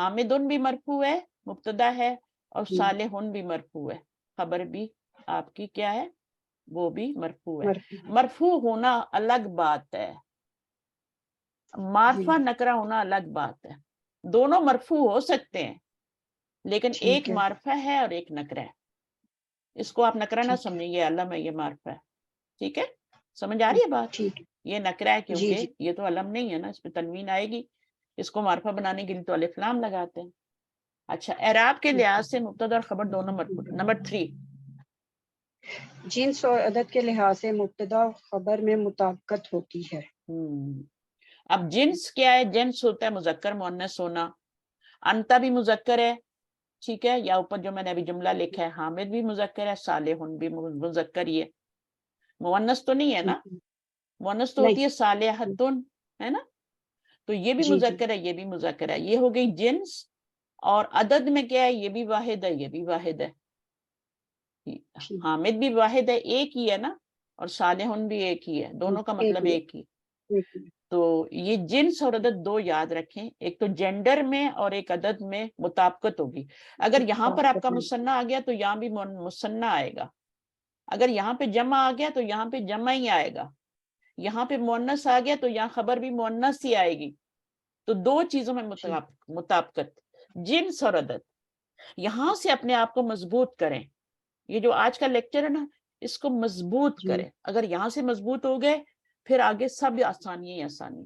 حامدن بھی مرفوع ہے، مبتدا ہے، اور جی صالحن بھی مرفوع ہے، خبر بھی آپ کی کیا ہے، وہ بھی مرفوع ہے۔ مرفوع مرفوع ہونا الگ بات ہے، جی معرفہ نکرہ ہونا الگ بات ہے، دونوں مرفوع ہو سکتے ہیں لیکن ایک ٹھیک ہے معرفہ ہے اور ایک نکرہ ہے۔ اس کو آپ نکرہ نہ ٹھیک ہے سمجھیں، یہ علم ہے، یہ معرفہ ہے، ٹھیک ہے؟ سمجھ آ رہی ہے بات؟ ٹھیک یہ نکرہ ہے ہے جی کیونکہ جی یہ تو علم نہیں ہے نا، اس پہ تنوین آئے گی، اس کو معرفہ بنانے کے لیے تو الف لام لگاتے ہیں۔ اچھا، اعراب کے لحاظ سے مبتدا اور خبر دونوں مرفوع۔ نمبر 3، جنس اور عدد کے لحاظ سے مبتدا و خبر میں مطابقت ہوتی ہے۔ اب جنس کیا ہے؟ جنس ہوتا ہے مذکر مؤنث ہونا، انتا بھی مذکر ہے، ٹھیک ہے، یا اوپر جو میں نے ابھی جملہ لکھا ہے حامد بھی مذکر ہے، صالحن بھی مذکر ہی ہے، مؤنث تو نہیں ہے نا، ٹھیک ہے مؤنث تو نہیں ہوتی ہے صالحتن، ہے نا، تو یہ بھی جی جی مذکر ہے، یہ بھی مذکر ہے، یہ ہو گئی جنس۔ اور عدد میں کیا ہے؟ یہ بھی واحد ہے، یہ بھی واحد ہے، ٹھیک حامد بھی واحد ہے، ایک ہی ہے نا، اور صالحن بھی ایک ہی ہے، دونوں کا مطلب ایک ہی۔ ایک ہی تو یہ جنس اور عدد دو یاد رکھیں، ایک تو جینڈر میں اور ایک عدد میں مطابقت ہوگی۔ اگر یہاں پر آپ کا مثنیٰ آ گیا تو یہاں بھی مثنیٰ آئے گا، اگر یہاں پہ جمع آ گیا تو یہاں پہ جمع ہی آئے گا، یہاں پہ مؤنث آ گیا تو یہاں خبر بھی مؤنث ہی آئے گی۔ تو دو چیزوں میں مطابقت، جنس اور عدد۔ یہاں سے اپنے آپ کو مضبوط کریں، یہ جو آج کا لیکچر ہے نا، اس کو مضبوط جی کریں، اگر یہاں سے مضبوط ہو گئے پھر آگے سب آسانی ہی آسانی۔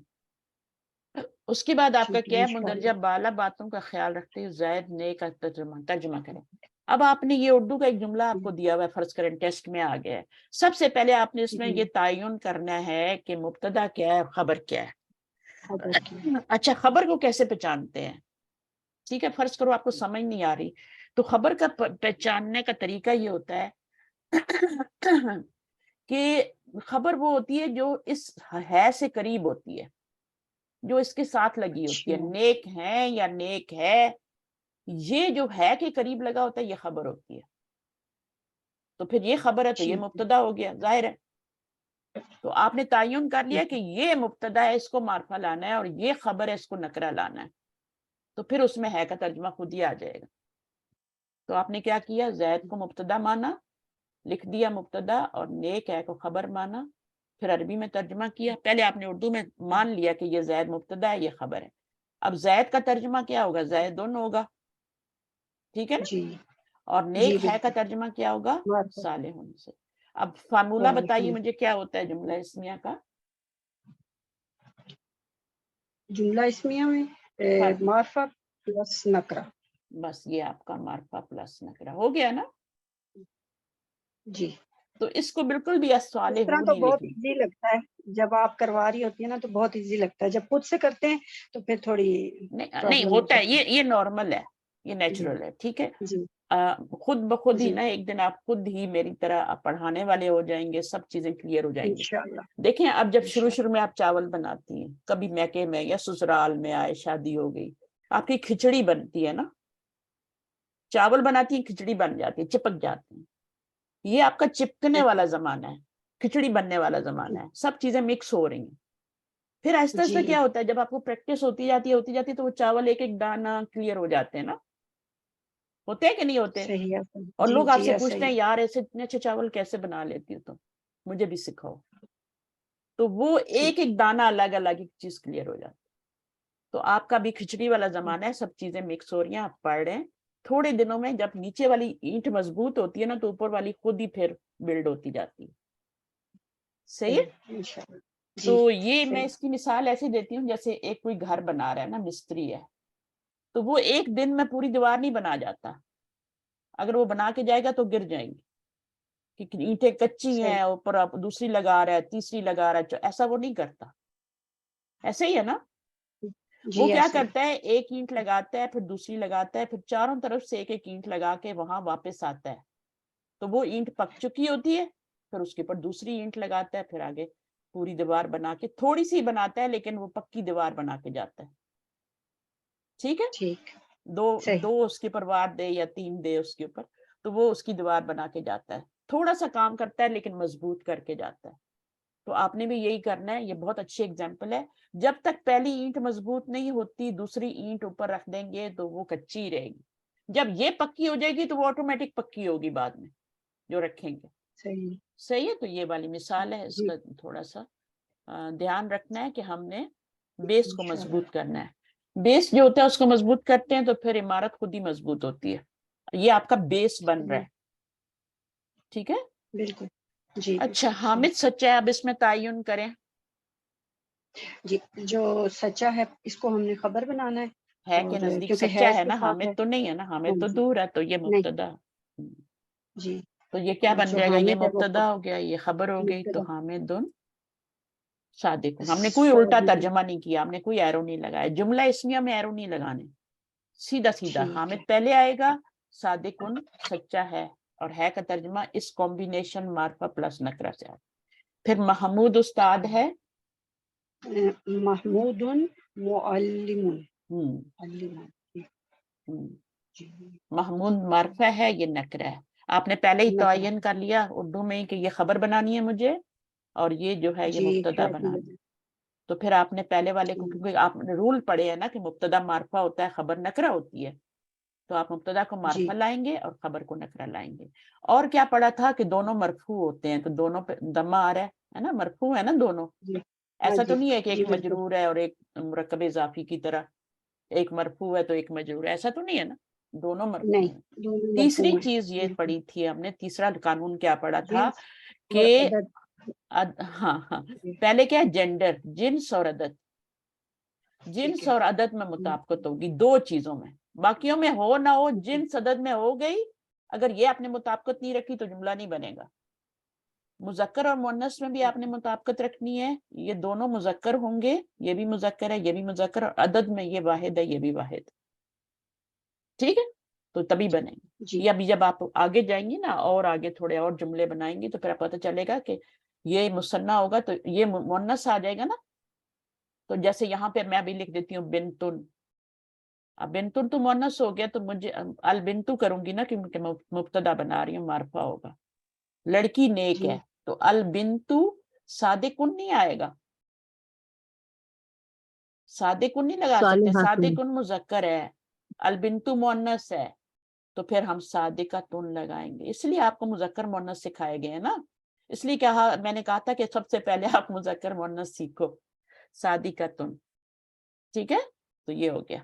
اس کے بعد آپ کا ٹھیک ہے کیا ہے؟ انشاءاللہ مندرجہ بالا باتوں کا خیال رکھتے ہوئے زائد نئے کا ترجمہ کریں۔ اب آپ نے یہ اردو کا ایک جملہ آپ کو دیا ہوا ہے، فرض کریں ٹیسٹ میں آ گیا ہے، سب سے پہلے آپ نے اس میں جی یہ تعین کرنا ہے کہ مبتدا کیا ہے، خبر کیا ہے۔ خبر کی اچھا، خبر کو کیسے پہچانتے ہیں؟ ٹھیک ہے، فرض کرو آپ کو سمجھ نہیں آ رہی، تو خبر کا پہچاننے کا طریقہ یہ ہوتا ہے کہ خبر وہ ہوتی ہے جو اس ہے سے قریب ہوتی ہے، جو اس کے ساتھ لگی ہوتی ہے، اچھا نیک ہے یا نیک ہے، یہ جو ہے کے قریب لگا ہوتا ہے یہ خبر ہوتی ہے۔ تو پھر یہ خبر ہے تو یہ ٹھیک ہے مبتدا ہو گیا، ظاہر ہے۔ تو آپ نے تعین کر لیا کہ یہ مبتدا ہے، اس کو معرفہ لانا ہے، اور یہ خبر ہے، اس کو نکرہ لانا ہے، تو پھر اس میں ہے کا ترجمہ خود ہی آ جائے گا۔ تو آپ نے کیا کیا؟ زید کو مبتدا مانا، لکھ دیا مبتدا، اور نیک ہے کو خبر مانا، پھر عربی میں ترجمہ کیا۔ پہلے آپ نے اردو میں مان لیا کہ یہ زید مبتدا ہے، یہ خبر ہے۔ اب زید کا ترجمہ کیا ہوگا؟ زیدن ہوگا، ٹھیک ہے نا، جی اور جی نیک ہے کا بالکل ترجمہ کیا ہوگا؟ معرفت صالحن سے۔ اب فارمولہ بتائیے مجھے، کیا ہوتا ہے جملہ اسمیہ کا؟ جملہ اسمیہ میں معرفہ پلس نکرہ۔ بس یہ آپ کا معرفہ پلس نکرہ ہو گیا نا۔ جی تو اس کو بالکل بھی اس طرح الصالحون تو نہیں بہت لکھنا۔ ایزی لگتا ہے، جب آپ کروا رہی ہوتی ہے نا تو بہت ایزی لگتا ہے، جب خود سے کرتے ہیں تو پھر تھوڑی نہیں پرابلم ہو ہوتا ہے، جاتی یہ نارمل ہے، یہ ہے جی نیچرل ہے، ٹھیک ہے۔ جی خود بخود ہی جی نا ایک دن آپ خود ہی میری طرح پڑھانے والے ہو جائیں گے، سب چیزیں کلیئر ہو جائیں گی۔ انشاءاللہ دیکھیں، اب جب شروع انشاءاللہ میں آپ چاول بناتی ہیں، کبھی میکے میں یا سسرال میں آئے، شادی ہو گئی، آپ کی کھچڑی بنتی ہے نا، چاول بناتی ہیں کھچڑی بن جاتی ہے، چپک جاتی ہیں، یہ آپ کا چپکنے والا زمانہ ہے، کھچڑی بننے والا زمانہ ہے، سب چیزیں مکس ہو رہی ہیں۔ پھر آہستہ آہستہ جی کیا ہوتا ہے، جب آپ کو پریکٹس ہوتی جاتی ہے تو وہ چاول ایک ایک دانہ کلیئر ہو جاتے ہیں نا، ہوتے ہیں کہ نہیں ہوتے؟ صحیح ہے اور جی لوگ آپ جی سے ایسا پوچھتے ہی ہیں یار ایسے اتنے اچھے چاول کیسے بنا لیتی ہو تم، مجھے بھی سکھاؤ۔ تو وہ ایک ٹھیک ایک دانہ الگ الگ ایک چیز کلیئر ہو جاتی ہے۔ تو آپ کا بھی کھچڑی والا زمانہ ہے، سب چیزیں مکس ہو رہی ہیں، آپ پڑھ رہے ہیں، تھوڑے دنوں میں جب نیچے والی اینٹ مضبوط ہوتی ہے نا تو اوپر والی خود ہی پھر بلڈ ہوتی جاتی ہے۔ صحیح ہے؟ انشاءاللہ تو جی یہ میں صحیح اس کی مثال ایسے دیتی ہوں، جیسے ایک کوئی گھر بنا رہا ہے نا، مستری ہے، تو وہ ایک دن میں پوری دیوار نہیں بنا جاتا، اگر وہ بنا کے جائے گا تو گر جائیں گی، کہ اینٹیں کچی صحیح ہیں، اوپر آپ دوسری لگا رہا ہے، تیسری لگا رہا ہے، ایسا وہ نہیں کرتا، ایسے ہی ہے نا۔ وہ جی کیا ایسا ہی کرتا ہے، ایک اینٹ لگاتا ہے، پھر دوسری لگاتا ہے، پھر چاروں طرف سے ایک ایک اینٹ لگا کے وہاں واپس آتا ہے، تو وہ اینٹ پک چکی ہوتی ہے، پھر اس کے اوپر دوسری اینٹ لگاتا ہے، پھر آگے پوری دیوار بنا کے، تھوڑی سی بناتا ہے لیکن وہ پکی دیوار بنا کے جاتا ہے، ٹھیک ہے۔ ٹھیک دو صحیح اس کے اوپر وار دے یا 3 دے اس کے اوپر، تو وہ اس کی دیوار بنا کے جاتا ہے، تھوڑا سا کام کرتا ہے لیکن مضبوط کر کے جاتا ہے۔ تو آپ نے بھی یہی کرنا ہے. یہ بہت اچھی ایگزامپل ہے. جب تک پہلی اینٹ مضبوط نہیں ہوتی دوسری اینٹ اوپر رکھ دیں گے تو وہ کچی رہے گی. جب یہ پکی ہو جائے گی تو وہ آٹومیٹک پکی ہوگی بعد میں جو رکھیں گے. صحیح. صحیح ہے. تو یہ والی مثال ہے. اس جی کا تھوڑا سا دھیان رکھنا ہے کہ ہم نے بیس کو انشاءاللہ. مضبوط کرنا ہے. بیس جو ہوتا ہے اس کو مضبوط کرتے ہیں تو پھر عمارت خود ہی مضبوط ہوتی ہے. یہ آپ کا بیس بن رہا ہے. ٹھیک ہے. بالکل. جی اچھا بالکل صحیح. حامد سچا ہے. اب اس میں تعین کریں. جی جو سچا ہے اس کو ہم نے خبر بنانا ہے. ہے اور کے نزدیک کیونکہ سچا ہے کے نا. ساتھ حامد تو نہیں ہے نا. ہاں حامد تو جی. دور ہے تو یہ نہیں. مبتدا. جی تو یہ کیا بن جو جائے گا؟ یہ حامد ہے وہ مبتدا ہو گیا یہ خبر ہو گئی. تو مبتدا. حامد صادق. ہم نے کوئی الٹا صادق. ترجمہ نہیں کیا. ہم نے کوئی ایرو نہیں لگایا. جملہ اسمیہ میں ایرو نہیں لگانے. سیدھا سیدھا ٹھیک ہے. حامد پہلے آئے گا. صادقن سچا ہے. اور ہے کا ترجمہ اس کمبینیشن معرفہ پلس نکرہ سے آئے. پھر محمود استاد ہے. محمود معلم. ہم، معلم. ہم. جی. محمود معرفہ ہے یہ نکرہ ہے. آپ نے پہلے ہی نکرہ. تعین کر لیا اردو میں ہی کہ یہ خبر بنانی ہے مجھے اور یہ جو ہے یہ جی مبتدا ہے بنانا ہے. تو پھر آپ نے پہلے والے کو کیونکہ آپ نے رول پڑھے ہیں نا کہ مبتدا معرفہ ہوتا ہے خبر نکرہ ہوتی ہے. تو آپ مبتدا کو جی معرفہ لائیں گے اور خبر کو نکرہ لائیں گے. اور کیا پڑھا تھا کہ دونوں مرفوع ہوتے ہیں. تو دونوں پہ ضمہ آ رہا ہے نا. مرفوع ہے نا دونوں. جی. ہاں ایسا تو جی. نہیں ہے کہ جی ایک بالکل. مجرور ہے اور ایک مرکب اضافی کی طرح. ایک مرفوع ہے تو ایک مجرور ہے. ایسا تو نہیں ہے نا. دونوں مرفوع نہیں ہیں. دونوں تیسری مرفوع ہیں. چیز یہ بالکل. پڑھی تھی ہم نے. تیسرا قانون کیا پڑھا تھا جنس اور کہ عدد. ہاں ہاں جی. پہلے کیا ہے جینڈر. جنس اور عدد. ٹھیک جنس ہے. اور عدد میں مطابقت ہوگی دو چیزوں میں. باقیوں میں ہو نہ ہو جنس عدد میں ہو گئی. اگر یہ آپ نے مطابقت نہیں رکھی تو جملہ نہیں بنے گا. مذکر اور مؤنث میں بھی آپ نے مطابقت رکھنی ہے. یہ دونوں مذکر ہوں گے. یہ بھی مذکر ہے یہ بھی مذکر. اور عدد میں یہ واحد ہے یہ بھی واحد. ٹھیک ہے. تو تبھی بنے گی. جی. یہ ابھی جب آپ آگے جائیں گی نا اور آگے تھوڑے اور جملے بنائیں گی تو پھر آپ پتہ چلے گا کہ یہ مثنیٰ ہوگا تو یہ مؤنث آ جائے گا نا. تو جیسے یہاں پہ میں ابھی لکھ دیتی ہوں بنتن. اب بنتن تو مؤنث ہو گیا تو مجھے البنتو کروں گی نا کیونکہ مبتدا بنا رہی ہوں معرفہ ہوگا. لڑکی نیک جی. ہے تو البنتو صادقن نہیں آئے گا. صادقن نہیں لگا سکتے. صالحاتن. صادقن مذکر ہے البنتو مؤنث ہے تو پھر ہم صادقتن لگائیں گے. اس لیے آپ کو مذکر مؤنث سکھائے گئے ہیں نا. اس لیے کہا میں نے کہا تھا کہ سب سے پہلے آپ مذکر مؤنث سیکھو. صادقتن. ٹھیک ہے. تو یہ ہو گیا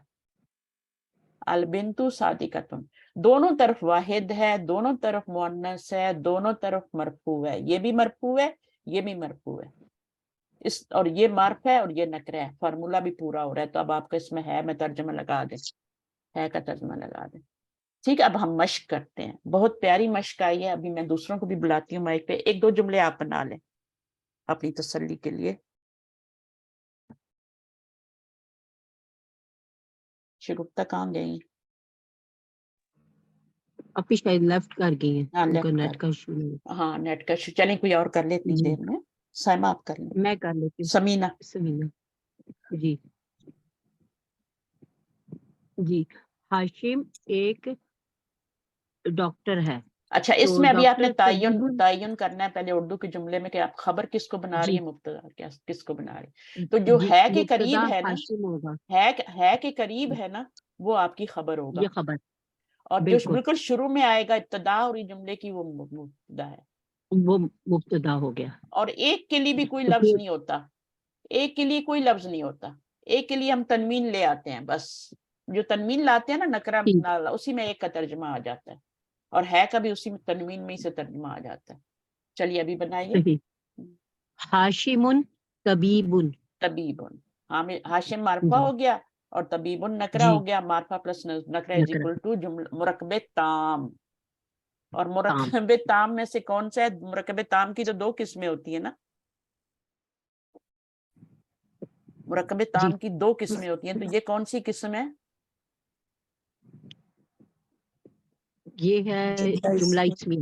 البنتو صادقتن. دونوں طرف واحد ہے دونوں طرف مؤنث ہے دونوں طرف مرفوع ہے. یہ بھی مرفوع ہے یہ بھی مرفوع ہے. اس اور یہ معرفہ ہے اور یہ نکرہ ہے. فارمولہ بھی پورا ہو رہا ہے. تو اب آپ کا اس میں ہے میں ترجمہ لگا دیں. ہے کا ترجمہ لگا دیں. ٹھیک ہے. اب ہم مشق کرتے ہیں. بہت پیاری مشق آئی ہے. ابھی میں دوسروں کو بھی بلاتی ہوں مائک پہ. ایک دو جملے آپ بنا لیں اپنی تسلی کے لیے. شگفتہ کہاں گئی؟ اپی شاید لیفٹ کر گئی ہیں. ہاں ان کا لیفٹ نیٹ کر. کا ایشو ہے. ہاں نیٹ کا چلیں کوئی اور کر لے اتنی جی دیر میں. سائمہ آپ کر لیں. میں کر لیتی سمینہ. ہوں. سمینا. جی جی. ہاشم ایک ڈاکٹر ہے. اچھا اس تو میں ابھی آپ نے ڈاکٹر طبیب. تعین کرنا ہے پہلے اردو کے جملے میں کہ آپ خبر کس کو بنا رہی جی ہے مبتدا کس کو بنا رہی ہے. تو جو جی ہے کے مبتدا قریب ہے نا ہاشم ہوگا. ہے کے قریب ہے نا وہ آپ کی خبر ہوگا. یہ خبر اور جو بالکل بالکل شروع میں آئے گا ابتدا اور یہ جملے کی وہ مبتدا ہے. وہ مبتدا ہو گیا. اور ایک کے لیے بھی کوئی تو لفظ پھر نہیں ہوتا. ایک کے لیے کوئی لفظ نہیں ہوتا. ایک کے لیے ہم تنوین لے آتے ہیں بس. جو تنوین لاتے ہیں نا نکرہ ٹھیک. اسی میں ایک کا ترجمہ آ جاتا ہے. اور ہے کا بھی اسی میں تنوین میں ہی سے ترجمہ آ جاتا ہے. چلیے ابھی بنائیے. صحیح. ہاشم طبیب. طبیب. ہاشم معرفہ جی ہو گیا اور طبیب نکرہ جی ہو گیا. معرفہ پلس نکرہ از نکرہ اکول ٹو مرکب تام. اور کام. مرکب تام میں سے کون سا ہے؟ مرکب تام کی تو دو قسمیں ہوتی ہیں نا. مرکب جی تام کی دو قسمیں ہوتی ہیں. تو یہ کون سی قسم ہے؟ یہ ہے جملہ اسمیہ.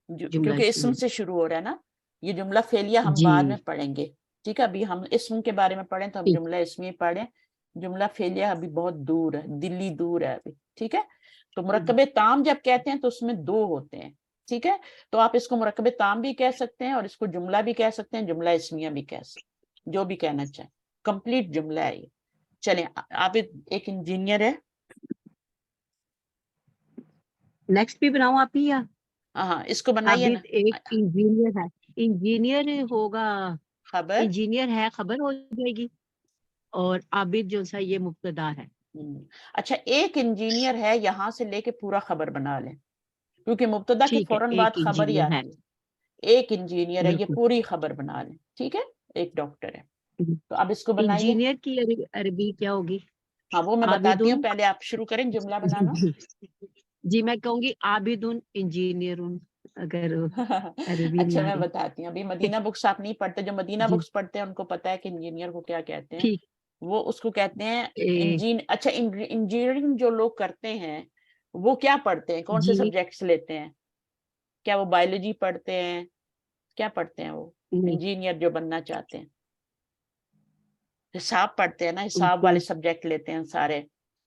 جملہ کیونکہ اسم اسمیہ. سے شروع ہو رہا ہے نا. یہ جملہ فعلیہ ہم جی بعد میں پڑھیں گے. ٹھیک ہے. ابھی ہم اسم کے بارے میں پڑھیں تو ہم ٹھیک. جملہ اسمیہ پڑھیں. جملہ فعلیہ ابھی بہت دور ہے. دلی دور ہے ابھی. ٹھیک ہے. تو مرکب تام جب کہتے ہیں تو اس میں دو ہوتے ہیں. ٹھیک ہے, تو آپ اس کو مرکب تام بھی کہہ سکتے ہیں اور اس کو جملہ بھی کہہ سکتے ہیں, جملہ اسمیہ بھی کہہ سکتے ہیں, جو بھی کہنا چاہیں, کمپلیٹ جملہ ہے یہ. چلیں عابد ایک انجینئر ہے, نیکسٹ بھی بناؤں آپ ہی یا ہاں اس کو بنائیے نا. عابد ایک انجینئر ہے, انجینئر ہوگا, خبر انجینئر ہے خبر ہو جائے گی, اور عابد جو سا یہ مبتدا ہے. اچھا ایک انجینئر ہے یہاں سے لے کے پورا خبر بنا لیں, کیونکہ مبتدا کے ٹھیک ہے, فوراً ایک بعد خبر ہی انجینئر ہے, آتی ہے. ایک انجینئر ہے, یہ بالکل. پوری خبر بنا لیں. ٹھیک ہے, ایک ڈاکٹر ہے, تو اب اس کو بنائیے. انجینئر کی عربی کیا ہوگی؟ ہاں وہ میں بتاتی ہوں, پہلے آپ شروع کریں جملہ بنانا. جی میں کہوں گی عابدن انجینئر, اگر عربی نہیں اچھا آ میں رہی. بتاتی ہوں, ابھی مدینہ بکس آپ نہیں پڑھتے, جو مدینہ جی بکس پڑھتے ہیں ان کو پتا ہے کہ انجینئر کو کیا کہتے ہیں. ٹھیک. وہ اس کو کہتے ہیں اے، اچھا انجینئرنگ جو لوگ کرتے ہیں وہ کیا پڑھتے ہیں, کون سے جی سبجیکٹس لیتے ہیں, کیا وہ بایولوجی پڑھتے ہیں, کیا پڑھتے ہیں وہ نہیں انجینئر جو بننا چاہتے ہیں؟ حساب پڑھتے ہیں نا, ان حساب کو والے سبجیکٹ لیتے ہیں سارے,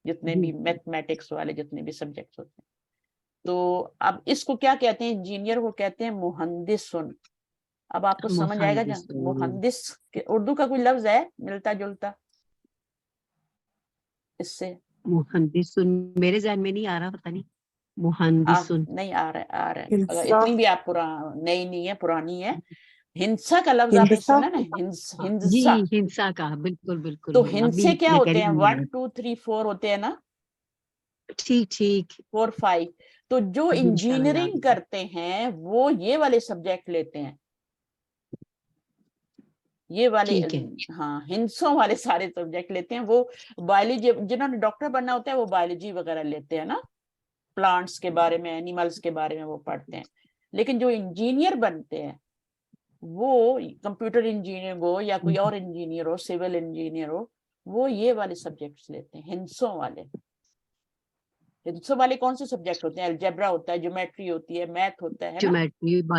جتنے جی بھی میتھمیٹکس والے جتنے بھی سبجیکٹس ہوتے ہیں. تو اب اس کو کیا کہتے ہیں, انجینئر کو کہتے ہیں مہندسن. اب آپ کو سمجھ آئے گا مہندس, مہندس اردو کا کوئی لفظ ہے ملتا جلتا اس سے؟ مہندسن میرے ذہن میں نہیں آ رہا, پتہ نہیں. مہندسن نہیں آ رہا ہے, اگر ہندسا اتنی بھی آپ نئی نہیں ہے, پرانی ہے. ہنسا کا لفظ آپ نے ہندسا سنا نا, جی ہندسا. ہنسا کا, بالکل بالکل, تو ہاں ابھی ہنسے کیا میں کہہ ہوتے رہی ہیں, ہوں, 1 2 3 4 ہوتے ہیں نا, ٹھیک ٹھیک 4 5. تو جو انشاءاللہ انجینئرنگ کرتے ہیں وہ یہ والے سبجیکٹ لیتے ہیں, یہ والے, ٹھیک ہے. ہاں ہنسوں والے سارے سبجیکٹ لیتے ہیں. وہ بایولوجی, جنہوں نے ڈاکٹر بننا ہوتا ہے وہ بایولوجی وغیرہ لیتے ہیں نا, پلانٹس کے بارے میں, اینیملز کے بارے میں وہ پڑھتے ہیں. لیکن جو انجینئر بنتے ہیں وہ کمپیوٹر انجینئر ہو یا کوئی اور انجینئر ہو, سول انجینئر ہو, وہ یہ والے سبجیکٹس لیتے ہیں, ہنسوں والے. ہنسوں والے کون سے سبجیکٹ ہوتے ہیں؟ الجبرا ہوتا ہے, جیومیٹری ہوتی ہے, میتھ ہوتا ہے نا. جیومیٹری, تو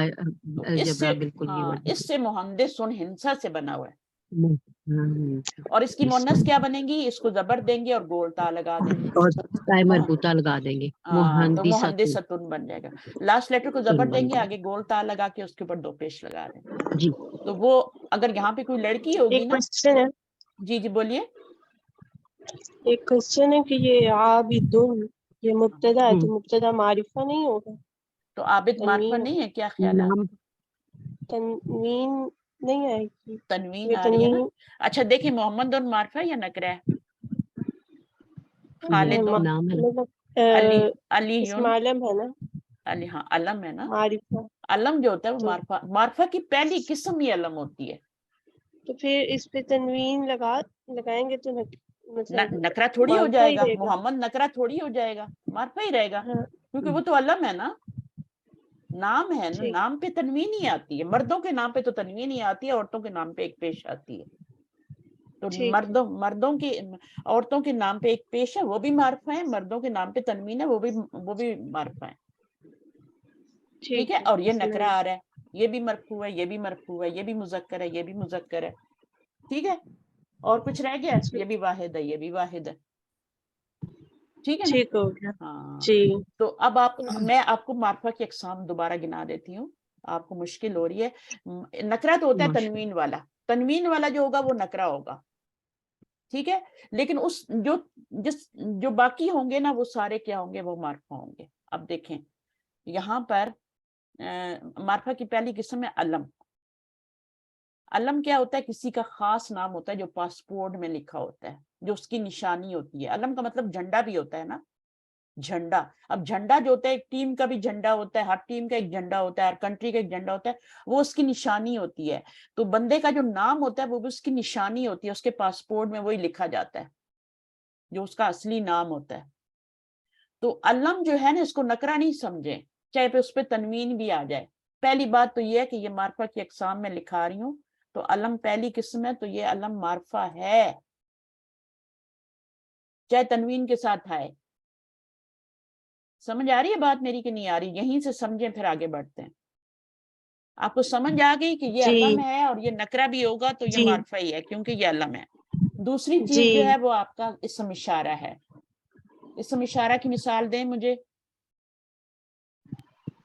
اس الجبرا, سے, بالکل یہ ہاں ورڈ. اس سے مہندس ہنسا سے بنا ہوا ہے. ہاں، اور اس کی مونس کیا بنے گی, اس کو زبر دیں گے اور گول تا لگا دیں گے, اور تائے مربوطہ لگا دیں گے, ہاں تو مہندسۃ. مہندستن بن جائے گا. لاسٹ لیٹر کو زبر دیں گے, آگے گول تا لگا کے اس کے اوپر 2 پیش لگا دیں. جی تو وہ اگر یہاں پہ کوئی لڑکی ہوگی ایک نا. کوشچن ہے جی جی بولیے. ایک کوشچن ہے کہ یہ عابدون یہ مبتدا ہے ہوں، تو مبتدا معرفہ نہیں ہوگا؟ تو عابد معرفہ تنوین نہیں ہے, کیا خیال ہے آپ نام کا؟ تنوین نہیں آئے گی؟ تنوین یہ آ رہی ہے نا. تنوین اچھا دیکھیں, محمد ان معرفہ یا نکرہ ہے؟ خالد ان, نام ہے. مطلب علی, علی اس میں علم ہے نا، علی, ہاں علم ہے نا. معرفہ. علم جو ہوتا ہے وہ تو معرفہ, معرفہ کی پہلی قسم ہی علم ہوتی ہے. تو پھر اس پہ تنوین لگائیں گے تو مطلب نکرہ تھوڑی ہو معرفہ جائے ہی گا, رہے گا. محمد نکرہ تھوڑی ہو جائے گا, معرفہ ہی رہے گا, ہاں کیونکہ وہ تو علم ہے نا, نام ہے نا. ٹھیک نام پہ تنوین ہی آتی ہے, مردوں کے نام پہ تو تنوین ہی آتی ہے, عورتوں کے نام پہ ایک پیش آتی ہے. تو ٹھیک ہے مردوں کی, عورتوں کے نام پہ ایک پیش ہے, وہ بھی معرفہ ہے. مردوں کے نام پہ تنوین ہے, وہ بھی معرفہ ہے. ٹھیک ہے, اور یہ بسم نکرہ اللہ. آ رہا ہے, یہ بھی مرفوع ہے, یہ بھی مرفوع ہے, یہ بھی مذکر ہے, یہ بھی مذکر ہے. ٹھیک ہے, اور کچھ رہ گیا؟ یہ بھی واحد ہے, یہ بھی واحد ہے. ٹھیک ہے نا. ٹھیک ہو گیا ہاں جی. تو اب میں آپ کو معرفہ کی اقسام دوبارہ گنا دیتی ہوں, آپ کو مشکل ہو رہی ہے. نکرہ تو ہوتا ہے ماشاء تنوین والا, تنوین والا جو ہوگا وہ نکرہ ہوگا. ٹھیک ہے, لیکن جو باقی ہوں گے نا وہ سارے کیا ہوں گے, وہ معرفہ ہوں گے. اب دیکھیں یہاں پر معرفہ کی پہلی قسم ہے علم. علم کیا ہوتا ہے؟ کسی کا خاص نام ہوتا ہے جو پاسپورٹ میں لکھا ہوتا ہے, جو اس کی نشانی ہوتی ہے. علم کا مطلب جھنڈا بھی ہوتا ہے نا, جھنڈا. اب جھنڈا جو ہوتا ہے, ایک ٹیم کا بھی جھنڈا ہوتا ہے, ہر ٹیم کا ایک جھنڈا ہوتا ہے, ہر کنٹری کا ایک جھنڈا ہوتا ہے, وہ اس کی نشانی ہوتی ہے. تو بندے کا جو نام ہوتا ہے وہ بھی اس کی نشانی ہوتی ہے, اس کے پاسپورٹ میں وہی لکھا جاتا ہے جو اس کا اصلی نام ہوتا ہے. تو علم جو ہے نا, اس کو نکرہ نہیں سمجھیں, چاہے پہ اس پہ تنوین بھی آ جائے. پہلی بات تو یہ ہے کہ یہ معرفہ کی اقسام میں لکھا رہی ہوں, تو علم پہلی قسم ہے, تو یہ علم معرفہ ہے, چاہے تنوین کے ساتھ آئے. سمجھ آ رہی ہے بات میری کہ نہیں آ رہی؟ یہیں سے سمجھیں پھر آگے بڑھتے ہیں. آپ کو سمجھ آ گئی کہ یہ جی علم ہے, اور یہ نکرہ بھی ہوگا تو یہ جی معرفہ ہی ہے کیونکہ یہ علم ہے. دوسری جی. چیز جو ہے وہ آپ کا اسم اشارہ ہے. اسم اشارہ کی مثال دیں مجھے.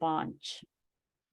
5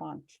5,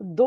2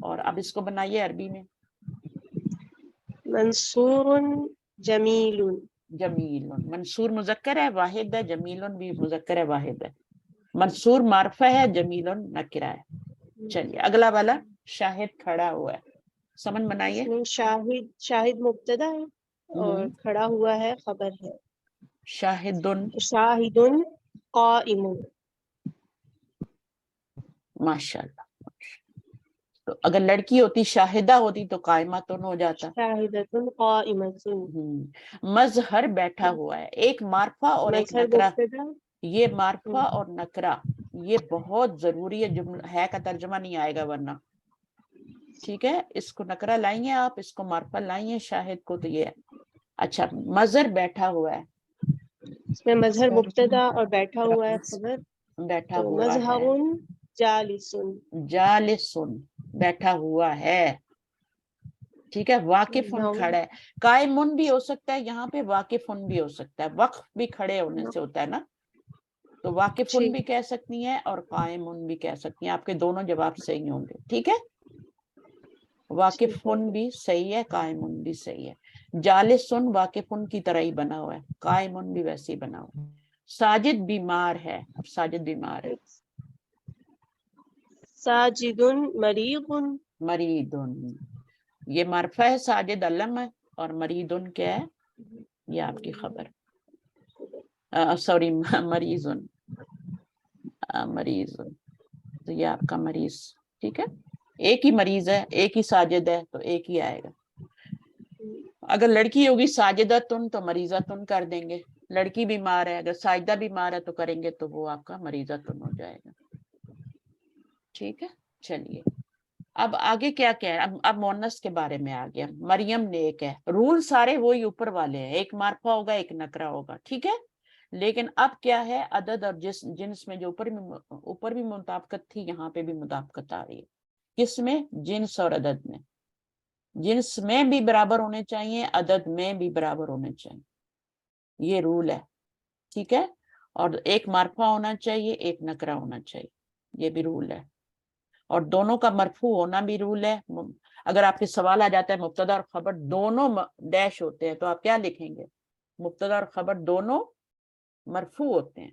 اور اب اس کو بنائیے عربی میں. منصور جمیل. جمیل منصور مذکر ہے واحد ہے, جمیل بھی مذکر ہے واحد ہے. منصور معرفہ ہے, جمیل نکرہ ہے. چلیے اگلا والا شاہد کھڑا ہوا ہے, سمن بنائیے. اس میں شاہد مبتدا ہے اور کھڑا ہوا ہے خبر ہے. شاہدن, شاہد قائم. ماشاءاللہ. تو اگر لڑکی ہوتی شاہدہ ہوتی تو قائمتن ہو جاتا. شاہدۃ قائمۃ. مظہر بیٹھا ہوا ہے, ایک معرفہ اور ایک مظہر نکرہ. مبتدا. یہ معرفہ اور نکرہ یہ بہت ضروری ہے, جملہ ہے کا ترجمہ نہیں آئے گا ورنہ. ٹھیک ہے, اس کو نکرہ لائیں آپ, اس کو معرفہ لائیں شاہد کو, تو یہ ہے. اچھا مظہر بیٹھا ہوا ہے, اس میں مظہر مبتدا اور بیٹھا ہوا ہے خبر. بیٹھا تو ہوا ہے. مظہر جالس. جالسن بیٹھا ہوا ہے. ٹھیک ہے, واقفن کھڑا ہے. قائمن بھی ہو سکتا ہے یہاں پہ, واقفن بھی ہو سکتا ہے. وقف بھی کھڑے ہونے سے ہوتا ہے نا, تو واقفن بھی کہہ سکتی ہیں اور قائمن بھی کہہ سکتی ہیں. آپ کے دونوں جواب صحیح ہوں گے. ٹھیک ہے, واقفن بھی صحیح ہے, قائمن بھی صحیح ہے. جالسن واقفن کی طرح ہی بنا ہوا ہے, قائمن بھی ویسے ہی بنا ہوا ہے. ساجد بیمار ہے, اب ساجد بیمار ہے. ساجد مریض. مریدن یہ معرفہ ہے, ساجد علم ہے, اور مریدن کیا ہے, یہ آپ کی خبر. سوری مریضن, مریض تو یہ آپ کا مریض. ٹھیک ہے, ایک ہی مریض ہے, ایک ہی ساجد ہے, تو ایک ہی آئے گا. اگر لڑکی ہوگی ساجدہ تن تو مریضہ تن کر دیں گے. لڑکی بیمار ہے, اگر ساجدہ بیمار ہے تو کریں گے تو وہ آپ کا مریضہ تن ہو جائے گا. ٹھیک ہے, چلیے اب آگے کیا کہہ رہا ہے, اب مونس کے بارے میں آ گیا. مریم نیک ہے. رول سارے وہی اوپر والے ہیں, ایک معرفہ ہوگا ایک نکرہ ہوگا. ٹھیک ہے, لیکن اب کیا ہے, عدد اور جنس میں جو اوپر بھی مطابقت تھی, یہاں پہ بھی مطابقت آ رہی ہے. کس میں, جنس اور عدد میں. جنس میں بھی برابر ہونے چاہیے, عدد میں بھی برابر ہونے چاہیے, یہ رول ہے. ٹھیک ہے, اور ایک معرفہ ہونا چاہیے ایک نکرہ ہونا چاہیے, یہ بھی رول ہے. اور دونوں کا مرفوع ہونا بھی رول ہے. اگر آپ کے سوال آ جاتا ہے مبتدا اور خبر دونوں ڈیش ہوتے ہیں تو آپ کیا لکھیں گے, مبتدا اور خبر دونوں مرفوع ہوتے ہیں.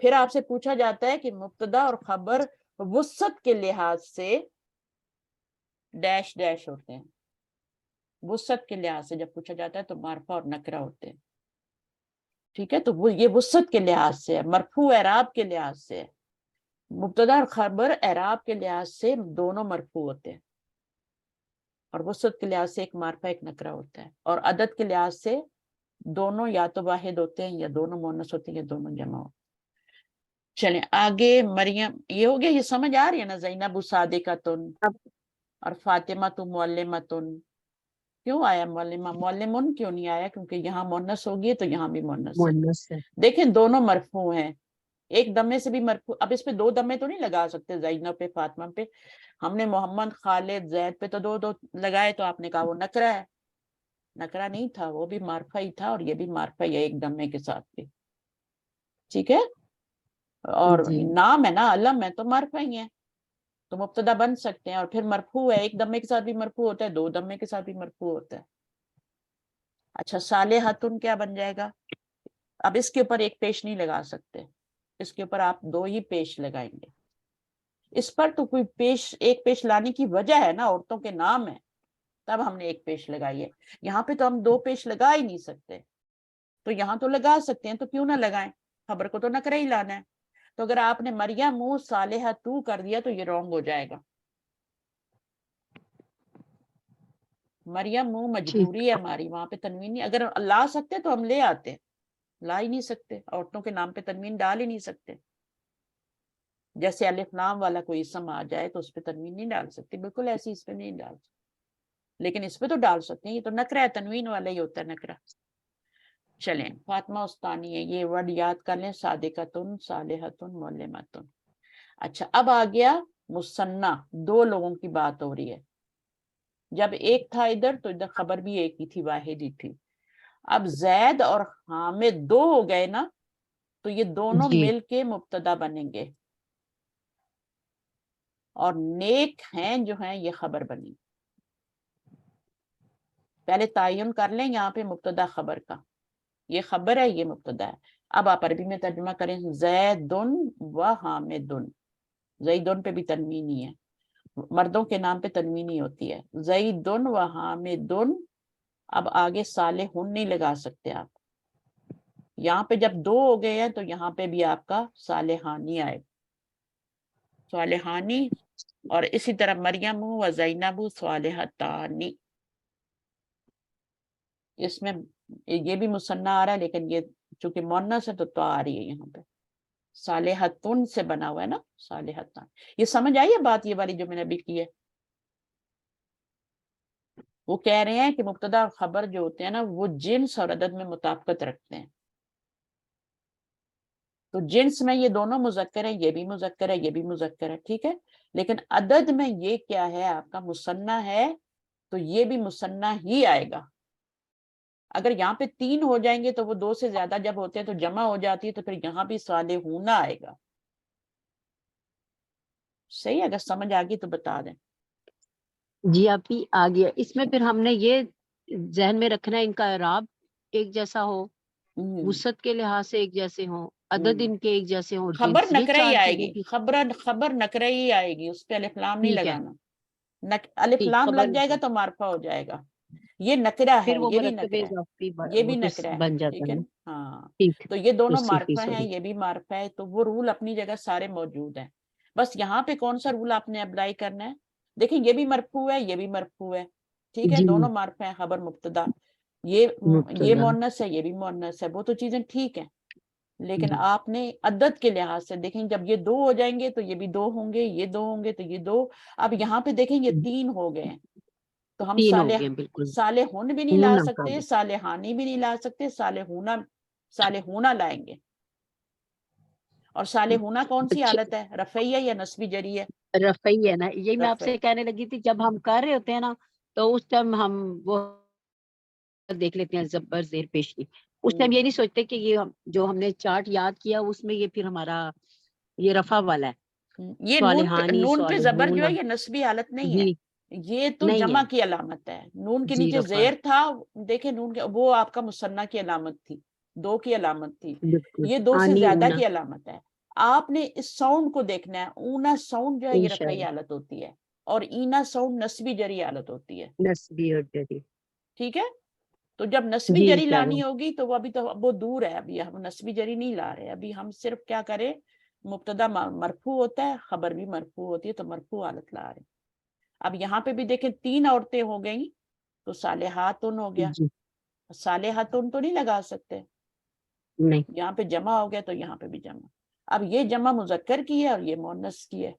پھر آپ سے پوچھا جاتا ہے کہ مبتدا اور خبر وسعت کے لحاظ سے ڈیش ڈیش ہوتے ہیں. وسعت کے لحاظ سے جب پوچھا جاتا ہے تو معرفہ اور نکرہ ہوتے ہیں. ٹھیک ہے, تو وہ یہ وسعت کے لحاظ سے ہے, مرفوع اعراب کے لحاظ سے ہے. مبتدا اور خبر اعراب کے لحاظ سے دونوں مرفوع ہوتے ہیں, اور وسعت کے لحاظ سے ایک معرفہ ایک نکرہ ہوتا ہے. اور عدد کے لحاظ سے دونوں یا تو واحد ہوتے ہیں یا دونوں مؤنث ہوتے ہیں یا دونوں جمع ہوتے ہیں. چلیں آگے, مریم یہ ہو گیا, یہ سمجھ آ رہی ہے نا. زینب صادقۃ اور فاطمہ تو معلمۃ. کیوں آیا معلمہ, معلمن کیوں نہیں آیا, کیونکہ یہاں مؤنث ہوگی تو یہاں بھی مؤنث ہے. مؤنث ہے. دیکھیں دونوں مرفوع ہیں, ایک دمے سے بھی مرفوع. اب اس پہ دو دمے تو نہیں لگا سکتے, زینب پہ فاطمہ پہ. ہم نے محمد خالد زید پہ تو دو لگائے, تو آپ نے کہا وہ نکرہ ہے. نکرہ نہیں تھا, وہ بھی معرفہ ہی تھا, اور یہ بھی معرفہ ہی ہے ایک دمے کے ساتھ بھی. ٹھیک ہے, اور نام ہے نا, علم ہے تو معرفہ ہی ہے, تو مبتدا بن سکتے ہیں. اور پھر مرفوع ہے, ایک دمے کے ساتھ بھی مرفوع ہوتا ہے, دو دمے کے ساتھ بھی مرفوع ہوتا ہے. اچھا صالحۃ کیا بن جائے گا, اب اس کے اوپر ایک پیش نہیں لگا سکتے, اس کے اوپر آپ دو ہی پیش لگائیں گے. اس پر تو کوئی ایک پیش لانے کی وجہ ہے نا, عورتوں کے نام ہے تب ہم نے ایک پیش لگائی ہے. یہاں پہ تو ہم دو پیش لگا ہی نہیں سکتے, تو یہاں تو لگا سکتے ہیں, تو کیوں نہ لگائیں, خبر کو تو نکرہ ہی لانا ہے. تو اگر آپ نے مریم صالحۃ کر دیا تو یہ رونگ ہو جائے گا. مریم مجبوری ہے ہماری, وہاں پہ تنوین نہیں. اگر لا سکتے تو ہم لے آتے, لا ہی نہیں سکتے. عورتوں کے نام پہ تنوین ڈال ہی نہیں سکتے. جیسے الف لام والا کوئی اسم آ جائے تو اس پہ تنوین نہیں ڈال سکتے, بالکل ایسی اس پہ نہیں ڈال سکتے. لیکن اس پہ تو ڈال سکتے ہیں, یہ تو نکرہ ہے, تنوین والا ہی ہوتا ہے نکرہ. چلیں فاطمہ استانی ہے, یہ ورڈ یاد کر لیں, صادقۃ صالحۃ معلمۃ. اچھا اب آ گیا مثنیٰ, دو لوگوں کی بات ہو رہی ہے. جب ایک تھا ادھر تو ادھر خبر بھی ایک ہی تھی, واحد ہی تھی. اب زید اور حامد دو ہو گئے نا, تو یہ دونوں مل کے مبتدا بنیں گے, اور نیک ہیں جو ہیں یہ خبر بنی. پہلے تعین کر لیں یہاں پہ مبتدا خبر کا, یہ خبر ہے یہ مبتدا ہے. اب آپ عربی میں ترجمہ کریں زیدن و حامدن. زیدن پہ بھی تنوینی ہے, مردوں کے نام پہ تنوینی ہوتی ہے. زیدن و حامدن. اب آگے صالحون نہیں لگا سکتے آپ. یہاں پہ جب دو ہو گئے ہیں تو یہاں پہ بھی آپ کا صالحانی آئے, صالحانی. اور اسی طرح مریم و زینب صالحتانی. اس میں یہ بھی مثنیٰ آ رہا ہے لیکن یہ چونکہ مؤنث ہے تو آ رہی ہے یہاں پہ. صالحتن سے بنا ہوا ہے نا, صالحتان. یہ سمجھ آئی ہے بات یہ والی جو میں نے ابھی کی ہے؟ وہ کہہ رہے ہیں کہ مبتدا اور خبر جو ہوتے ہیں نا وہ جنس اور عدد میں مطابقت رکھتے ہیں. تو جنس میں یہ دونوں مذکر ہے, یہ بھی مذکر ہے, یہ بھی مذکر ہے, ٹھیک ہے. لیکن عدد میں یہ کیا ہے آپ کا مثنیٰ ہے تو یہ بھی مثنیٰ ہی آئے گا. اگر یہاں پہ 3 ہو جائیں گے تو وہ 2 سے زیادہ جب ہوتے ہیں تو جمع ہو جاتی ہے, تو پھر یہاں بھی صالحون آئے گا. صحیح ہے؟ اگر سمجھ آ گئی تو بتا دیں. جی آپ ہی آ گیا. اس میں پھر ہم نے یہ ذہن میں رکھنا ہے ان کا اعراب ایک جیسا ہو, وسعت کے لحاظ سے ایک جیسے ہوں, عدد ان کے ایک جیسے ہوں, خبر جنس, یہ نکرہ ہی 4 آئے چیزیں گی, بھی خبر نکرہ ہی آئے گی, اس پہ الف لام نہیں ٹھیک ہے. لگانا. الف ٹھیک, لام خبر لگ جائے گا تو معرفہ ہو جائے گا. یہ نکرہ پھر ہے, وہ یہ بھی مرکب نکرہ ہے, اضافی یہ وہ بھی تو نکرہ ہے, بن جاتا ٹھیک ہے ہے. نا. ہاں, ٹھیک, تو یہ دونوں اس معرفہ سوری. ہیں, یہ بھی معرفہ ہے, تو وہ رول اپنی جگہ سارے موجود ہیں. بس یہاں پہ کون سا رول آپ نے اپلائی کرنا ہے؟ دیکھیں یہ بھی مرفوع ہے, یہ بھی مرفوع ہے, ٹھیک ہے, جی دونوں معرفہ ہیں, خبر مبتدا. یہ مبتدا. مؤنث ہے, یہ بھی مؤنث ہے, وہ تو چیزیں ٹھیک ہیں. لیکن جی. آپ نے عدد کے لحاظ سے دیکھیں, جب یہ 2 ہو جائیں گے تو یہ بھی 2 ہوں گے, یہ 2 ہوں گے تو یہ 2. اب یہاں پہ دیکھیں یہ 3 ہو گئے ہیں, تو ہم 3 ہو گئے بالکل. صالحون بھی نہیں لا ہوں سکتے, صالحانی بھی نہیں لا سکتے, صالحون لائیں گے. اور صالحون کون سی حالت ہے, رفعیہ یا نصبی جری ہے؟ رفعی ہے نا, یہی میں آپ رفع. سے کہنے لگی تھی. جب ہم کر رہے ہوتے ہیں نا تو اس ٹائم ہم وہ دیکھ لیتے ہیں زبر زیر پیشی. اس ٹائم یہ نہیں سوچتے کہ یہ جو ہم نے چارٹ یاد کیا اس میں یہ پھر ہمارا یہ رفع والا ہے. یہ صالحانی, نون پہ زبر جو ہے صالحون. یہ نسبی حالت نہیں ہے, جی یہ تو نہیں جمع ہے. کی علامت ہے. نون کے جی نیچے رفع زیر تھا, دیکھیں نون کے, وہ آپ کا مثنیٰ کی علامت تھی, 2 کی علامت تھی. بالکل. یہ 2 سے آنی زیادہ اونا کی علامت ہے. آپ نے اس ساؤنڈ کو دیکھنا ہے. اونا ساؤنڈ جو ہے یہ رفعی انشاءاللہ حالت ہوتی ہے, اور اینا ساؤنڈ نسبی جری حالت ہوتی ہے, نسبی اور جری. ٹھیک ہے. تو جب نسبی جی جری انشاءاللہ. لانی ہوگی تو وہ ابھی تو وہ دور ہے, ابھی ہم نسبی جری نہیں لا رہے. ابھی ہم صرف کیا کریں, مبتدا مرفوع ہوتا ہے, خبر بھی مرفوع ہوتی ہے, تو مرفوع حالت لا رہے ہیں. اب یہاں پہ بھی دیکھیں 3 عورتیں ہو گئیں تو صالحاتن ہو گیا. جی صالحاتن تو نہیں لگا سکتے, نہیں. یہاں پہ جمع ہو گیا تو یہاں پہ بھی جمع. اب یہ جمع مذکر کی ہے اور یہ مؤنث کی ہے.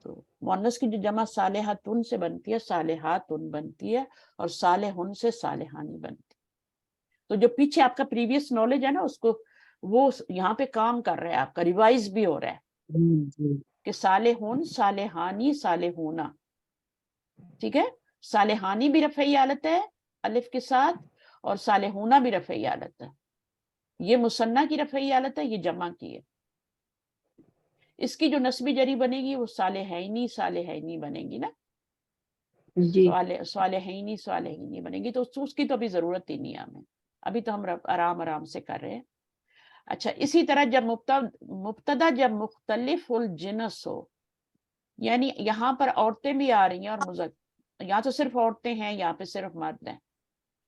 تو مؤنث کی جو جمع صالحاتن سے بنتی ہے صالحاتن بنتی ہے, اور صالحن سے صالحانی بنتی ہے. تو جو پیچھے آپ کا پریویس نالج ہے نا اس کو وہ یہاں پہ کام کر رہا ہے, آپ کا ریوائز بھی ہو رہا ہے جی کہ صالحون, صالحانی, صالحونا, ٹھیک ہے. صالحانی بھی رفعی حالت ہے الف کے ساتھ, اور صالحونا بھی رفعی حالت ہے. یہ مثنیٰ کی رفعی حالت ہے, یہ جمع کی ہے. اس کی جو نسبی جری بنے گی وہ صالحینی صالحینی بنے گی نا, جی صالحینی صالحینی بنے گی. تو اس کی تو ابھی ضرورت ہی نہیں ہے ہمیں, ابھی تو ہم آرام سے کر رہے ہیں. اچھا, اسی طرح جب مبتدا جب مختلف الجنس ہو, یعنی یہاں پر عورتیں بھی آ رہی ہیں اور مذکر, یہاں تو صرف عورتیں ہیں, یہاں پہ صرف مرد ہیں.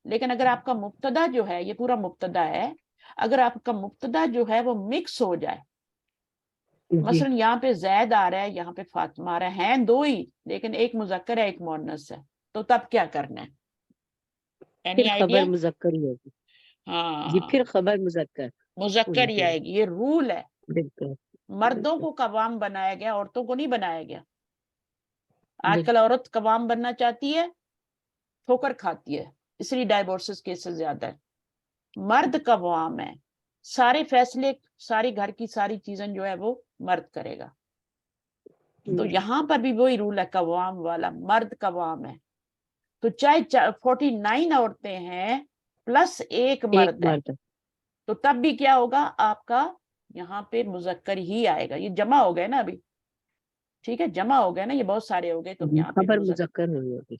لیکن اگر آپ کا مبتدا جو ہے, یہ پورا مبتدا ہے, اگر آپ کا مبتدا جو ہے وہ مکس ہو جائے, جی. مثلا یہاں پہ زید آ رہا ہے, یہاں پہ فاطمہ آ رہا ہے, ہیں 2 ہی لیکن ایک مذکر ہے ایک مؤنث ہے, تو تب کیا کرنا ہے؟ پھر اینی آئیڈیا؟ خبر مذکر ہی ہوگی. جی ہاں, پھر خبر مذکر مذکر ہونی ہی آئے چاہیے. گی, یہ رول ہے. بالکل مردوں بالکل کو قوام بنایا گیا, عورتوں کو نہیں بنایا گیا. آج بالکل. کل عورت قوام بننا چاہتی ہے, ٹھوکر کھاتی ہے, اس لیے ڈائیورسز کیسز زیادہ ہے. مرد قوام ہے, سارے فیصلے, ساری گھر کی ساری چیزیں جو ہے وہ مرد کرے گا. تو یہاں پر بھی وہی رول ہے قوام والا, مرد قوام ہے. تو چاہے 49 عورتیں ہیں پلس ایک ایک مرد ہے, مرد. تو تب بھی کیا ہوگا آپ کا یہاں پہ مذکر ہی آئے گا. یہ جمع ہو گئے نا ابھی, ٹھیک ہے، جمع ہو گئے نا، یہ بہت سارے ہو گئے تو یہاں پہ خبر مذکر مذکر ہوئی ہوگی.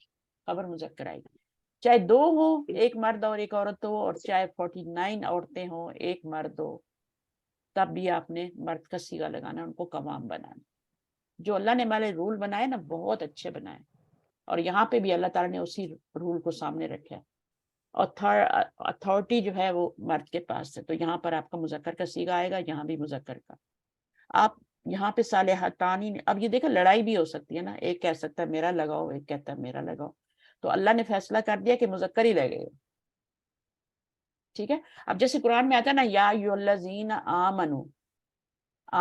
خبر مذکر آئے گی. چاہے 2 ہو، ایک مرد اور ایک عورت ہو، اور چاہے 49 عورتیں ہوں ایک مرد ہو، تب بھی آپ نے مرد کا صیغہ لگانا ہے، ان کو قوام بنانا. جو اللہ نے ہمارے رول بنائے نا بہت اچھے بنائے، اور یہاں پہ بھی اللہ تعالیٰ نے اسی رول کو سامنے رکھا ہے. اتھارٹی جو ہے وہ مرد کے پاس ہے، تو یہاں پر آپ کا مذکر کا صیغہ آئے گا، یہاں بھی مذکر کا. آپ یہاں پہ صالحتانی، اب یہ دیکھیں لڑائی بھی ہو سکتی ہے نا، ایک کہہ سکتا ہے میرا لگاؤ، ایک کہتا ہے میرا لگاؤ، تو اللہ نے فیصلہ کر دیا کہ مذکر ہی لگے گا. ٹھیک ہے. اب جیسے قرآن میں آتا ہے نا یا ایھا الذین آمنو،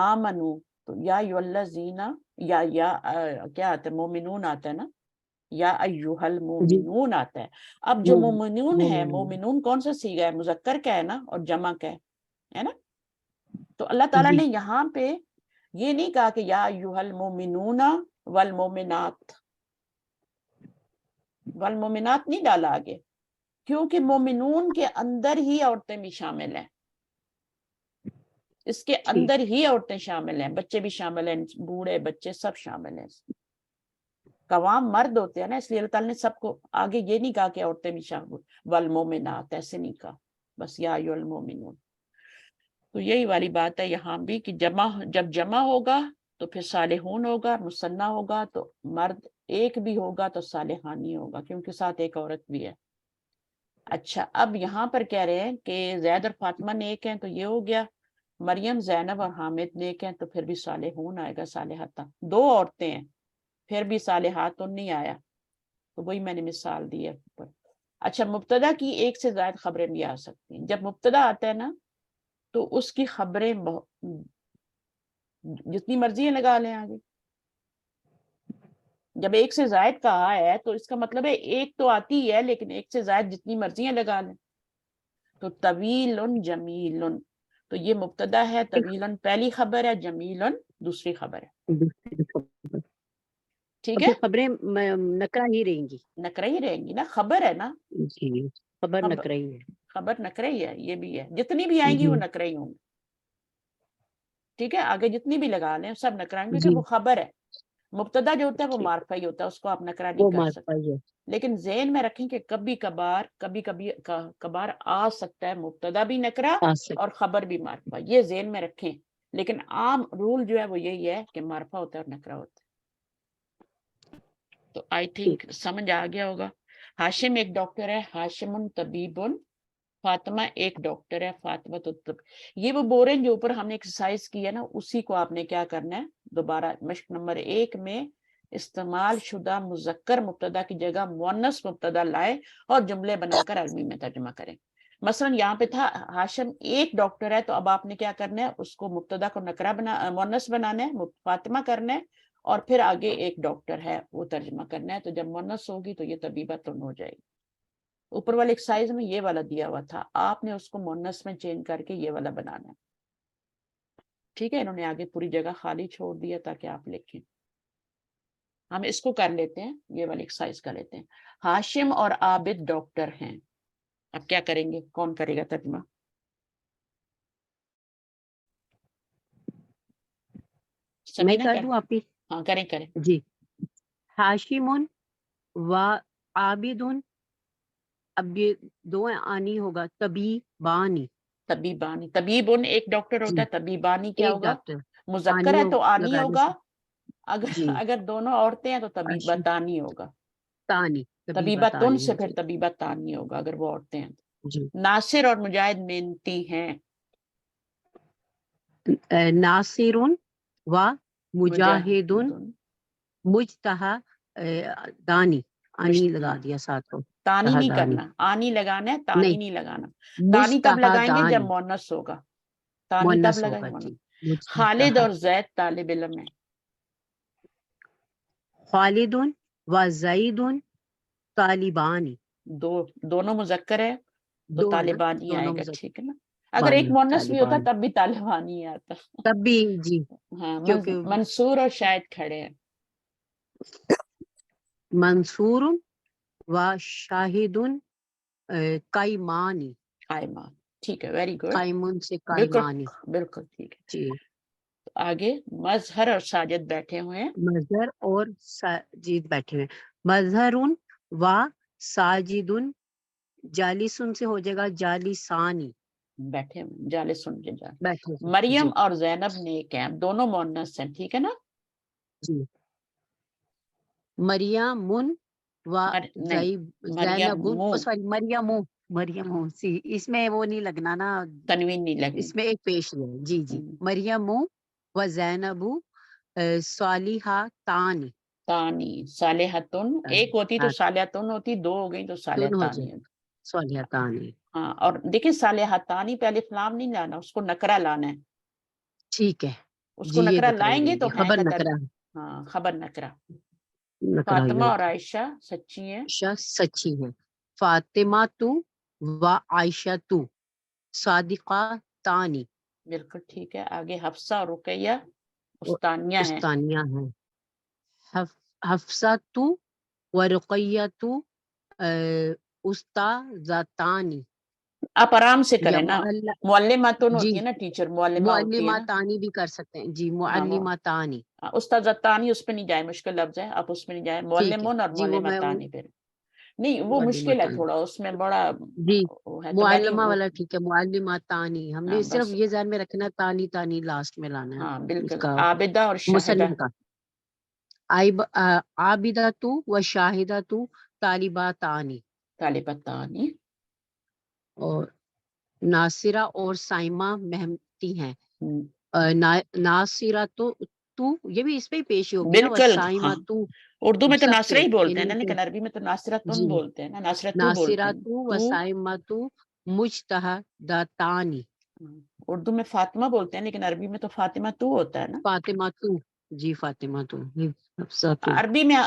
آمنو تو یا ایھا الذین، یا کیا آتا ہے، مومنون آتا ہے نا، یا ایھا المومنون آتا ہے. اب جو مومنون ہے، مومنون کون سا صیغہ ہے؟ مذکر کا ہے نا، اور جمع کا ہے نا. تو اللہ تعالیٰ نے یہاں پہ یہ نہیں کہا کہ یا ایھا المومنون والمومنات، والمومنات نہیں ڈالا آگے، کیونکہ مومنون کے اندر ہی عورتیں بھی شامل ہیں، اس کے اندر ہی عورتیں شامل ہیں، بچے بھی شامل ہیں، بوڑھے بچے سب شامل ہیں. قوام مرد ہوتے ہیں نا، اس لیے اللہ تعالیٰ نے سب کو آگے یہ نہیں کہا کہ عورتیں بھی شامل، والمومنات ایسے نہیں کہا، بس یا ایھا المومنون. تو یہی والی بات ہے یہاں بھی کہ جب جمع ہوگا تو پھر صالحون ہوگا، مثنیٰ ہوگا تو مرد ایک بھی ہوگا تو صالحانی ہوگا، کیونکہ ساتھ ایک عورت بھی ہے. اچھا، اب یہاں پر کہہ رہے ہیں کہ زید اور فاطمہ نیک ہیں تو یہ ہو گیا، مریم زینب اور حامد نیک ہیں تو پھر بھی صالحون آئے گا، صالحات 2 عورتیں ہیں پھر بھی صالحات نہیں آیا، تو وہی میں نے مثال دی ہے اوپر. اچھا، مبتدا کی ایک سے زائد خبریں بھی آ سکتی ہیں. جب مبتدا آتا ہے نا تو اس کی خبریں جتنی مرضی لگا لیں آگے. جب ایک سے زائد کہا ہے تو اس کا مطلب ہے ایک تو آتی ہے، لیکن ایک سے زائد جتنی مرضی لگا لیں. تو طویل جمیل، تو یہ مبتدا ہے، طویل پہلی خبر ہے، جمیل دوسری خبر ہے. ٹھیک ہے، خبریں نکرہ ہی رہیں گی. نکرہ ہی رہیں گی نا، خبر ہے نا، جی، خبر نکرہ ہی ہے. خبر نکرہ ہی ہے، یہ بھی ہے، جتنی بھی آئیں گی وہ نکرہ ہی ہوں گی. ٹھیک ہے، آگے جتنی بھی لگا لیں سب نکرہ ہیں، کیونکہ وہ خبر ہے. مبتدا جو ہوتا ہے وہ معرفہ ہی ہوتا ہے، اس کو آپ نکرہ نہیں کر سکتے. لیکن ذہن میں رکھیں کہ کبھی کبھار آ سکتا ہے مبتدا بھی نکرہ اور خبر بھی معرفہ، یہ ذہن میں رکھیں. لیکن عام رول جو ہے وہ یہی ہے کہ معرفہ ہوتا ہے اور نکرہ ہوتا ہے. تو آئی تھنک سمجھ آ گیا ہوگا. ہاشم ایک ڈاکٹر ہے، ہاشم طبیب. فاطمہ ایک ڈاکٹر ہے، فاطمہ یہ وہ بول رہے ہیں جو اوپر ہم نے ایکسرسائز کی ہے نا، اسی کو آپ نے کیا کرنا ہے، دوبارہ مشق نمبر 1 میں استعمال شدہ مذکر مبتدا کی جگہ مؤنث مبتدا لائے اور جملے بنا کر عربی میں ترجمہ کریں. مثلا یہاں پہ تھا ہاشم ایک ڈاکٹر ہے، تو اب آپ نے کیا کرنا ہے، اس کو مبتدا کو نکرہ مؤنث بنانا ہے، فاطمہ کرنا ہے، اور پھر آگے ایک ڈاکٹر ہے وہ ترجمہ کرنا ہے. تو جب مؤنث ہوگی تو یہ طبیبۃ ہو جائے گی. اوپر والے ایکسرسائز میں یہ والا دیا ہوا تھا، آپ نے اس کو مؤنث میں چینج کر کے یہ والا بنانا ہے. ٹھیک ہے، انہوں نے آگے پوری جگہ خالی چھوڑ دیا تاکہ آپ لکھیں. ہم اس کو کر لیتے ہیں، یہ والی ایکسرسائز کر لیتے ہیں. ہاشم اور عابد ڈاکٹر ہیں. اب کیا کریں گے، کون کرے گا ترجمہ؟ میں کر دوں آپ ہی؟ ہاں کریں. جی، ہاشم و عابد، اب یہ 2 آنی ہوگا، طبیبانی. طبیب ایک ڈاکٹر ہوتا ہے، طبیبانی کیا ایک ہوگا، ڈاکٹر. مذکر ہے تو آنی لگانے ہوگا، سے اگر دونوں عورتیں ہیں تو طبیبتانی ہوگا. تانی، طبیبتن طبیبتانی سے ہو پھر جائے. طبیبتانی ہوگا اگر وہ عورتیں ہیں. جی، ناصر اور مجاہد محنتی ہیں. ناصر و مجاہد مجتہا دانی، آنی لگا دیا ساتھ کو. تانی نہیں کرنا، آنی لگانا ہے، تانی نہیں لگانا. تانی تب مجتہا لگائیں گے جب دانی مؤنث ہوگا، تانی تب مؤنث لگائیں ہوگا. گے. جی، خالد مجتہا. اور زید طالب علم ہیں. خالد و زید طالبانی، دونوں مذکر ہے تو دونوں نا، طالبانی آئے دونوں گا. مذکر ٹھیک ہے نا، اگر ایک مؤنث بھی ہوتا طالبان، تب بھی طالبانی آتا. تب بھی. جی، ہاں، کیونکہ منصور اور شاہد کھڑے ہیں. منصور و شاہد قائمانی. قائمان، ٹھیک ہے، ویری گڈ. قائمون سے بالکل قائمانی. بالکل ٹھیک ہے. جی، آگے مظہر اور ساجد بیٹھے ہوئے ہیں. مظہر اور ساجد بیٹھے ہوئے. مظہرن و ساجدن، جالسن سے ہو جائے گا جالسانی، بیٹھے ہوئے جالسن کے جا. بیٹھے ہوئے. مریم جی اور زینب نیک ہیں، دونوں مؤنث ہیں، ٹھیک ہے نا. جی. مریم و نہیں، مریم مو، سوری مریم اس میں وہ نہیں لگنا نا، تنوین نہیں لگنی. اس میں ایک پیش ہے. جی جی. مریم و زینب صالحاتان، تانی صالحتن، ایک ہوتی تو صالحتن ہوتی، دو ہو گئی تو ہو صالحتانی جائے ہوتی. صالحاتان. ہاں، اور دیکھیں صالحتانی پہ الف لام نہیں لانا، اس کو نکرہ لانا ہے. ٹھیک ہے اس جی. کو یہ نکرہ نکرہ لائیں لیں گے تو گے، ہیں خبر کا نکرہ، ہاں خبر نکرہ. نکرہ فاطمہ یہ اور عائشہ سچی ہیں. عائشہ سچی ہے. فاطمہ تو و عائشہ تو صادقہ تانی، بالکل ٹھیک ہے. آگے حفصہ اور رقیہ استانیہ ہیں. استانیہ ہیں. حفصہ تو و رقیہ تو استاذتانی. آپ آرام سے یا کریں نا. معلماتن جی ہوتی ہے نا ٹیچر، معلمہ ہوتی ہے نا. معلماتانی بھی کر سکتے ہیں جی. ہاں، معلماتانی. استاذتانی اس پہ نہیں جائے، مشکل لفظ ہے، آپ اس میں نہیں جائے. ٹھیک ہے معلمون اور جی. وہ میں معلمتانی پہ نہیں، وہ مشکل ہے معلماتانی تھوڑا، اس میں بڑا جی. وہ ہے تو میں نہیں معلمہ وہ. والا ٹھیک ہے. معلماتانی ہم ہاں نے صرف بس، یہ ذہن میں رکھنا، تانی تانی لاسٹ میں لانا ہے ہاں اس بالکل. کا عابدہ اور شاہدہ. مسلم کا. عابدہ تو و شاہدہ تو طالباتانی، طالبتانی. اور ناصرہ اور سائمہ محمتی ہیں. ہم، ناصرہ تو یہ بھی اس پہ ہی پیش ہوگی نا. بالکل وسائمہ ہاں. تو اردو میں تو سب پہ ناصرہ ہی بولتے ہیں نا، یعنی کہ لیکن عربی میں تو ناصرتن جی. بولتے ہیں نا، ناصرتو بولتے ناصرہ ہیں تو تو. وسائمہ تو مجتہداتانی. اردو میں فاطمہ بولتے ہیں، لیکن عربی میں تو فاطمہ تو ہوتا ہے نا. فاطمہ تو جی. فاطمہ تو حفصہ تو. عربی میں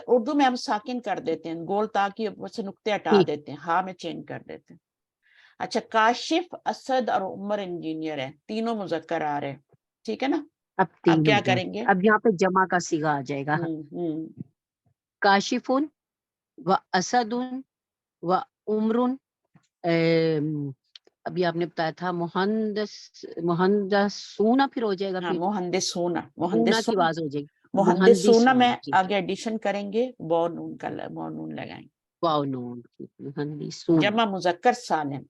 اردو میں ہم ساکن کر دیتے ہیں، گول تا کی اوپر سے نقطے ہٹا ٹھیک. دیتے ہیں، ہاں میں چینج کر دیتے ہیں. اچھا، کاشف، اسد اور عمر انجینئر ہے، تینوں مذکر آ رہے ہیں، ٹھیک ہے نا. اب اب تین ہو کیا گئے. کریں گے؟ اب یہاں پہ جمع کا صیغہ آ جائے گا. ہم. کاشفن و اسدن و عمرن. ابھی آپ نے بتایا تھا مہندسونا، پھر ہو جائے گا. ہاں، پھر مہندسونا، اونا کی مہندسون. آواز ہو جائے گی. مہندسونا میں جی. آگے ایڈیشن کریں گے، نون لگائیں گے. واو نون. مہندسون. جمع مذکر سالم،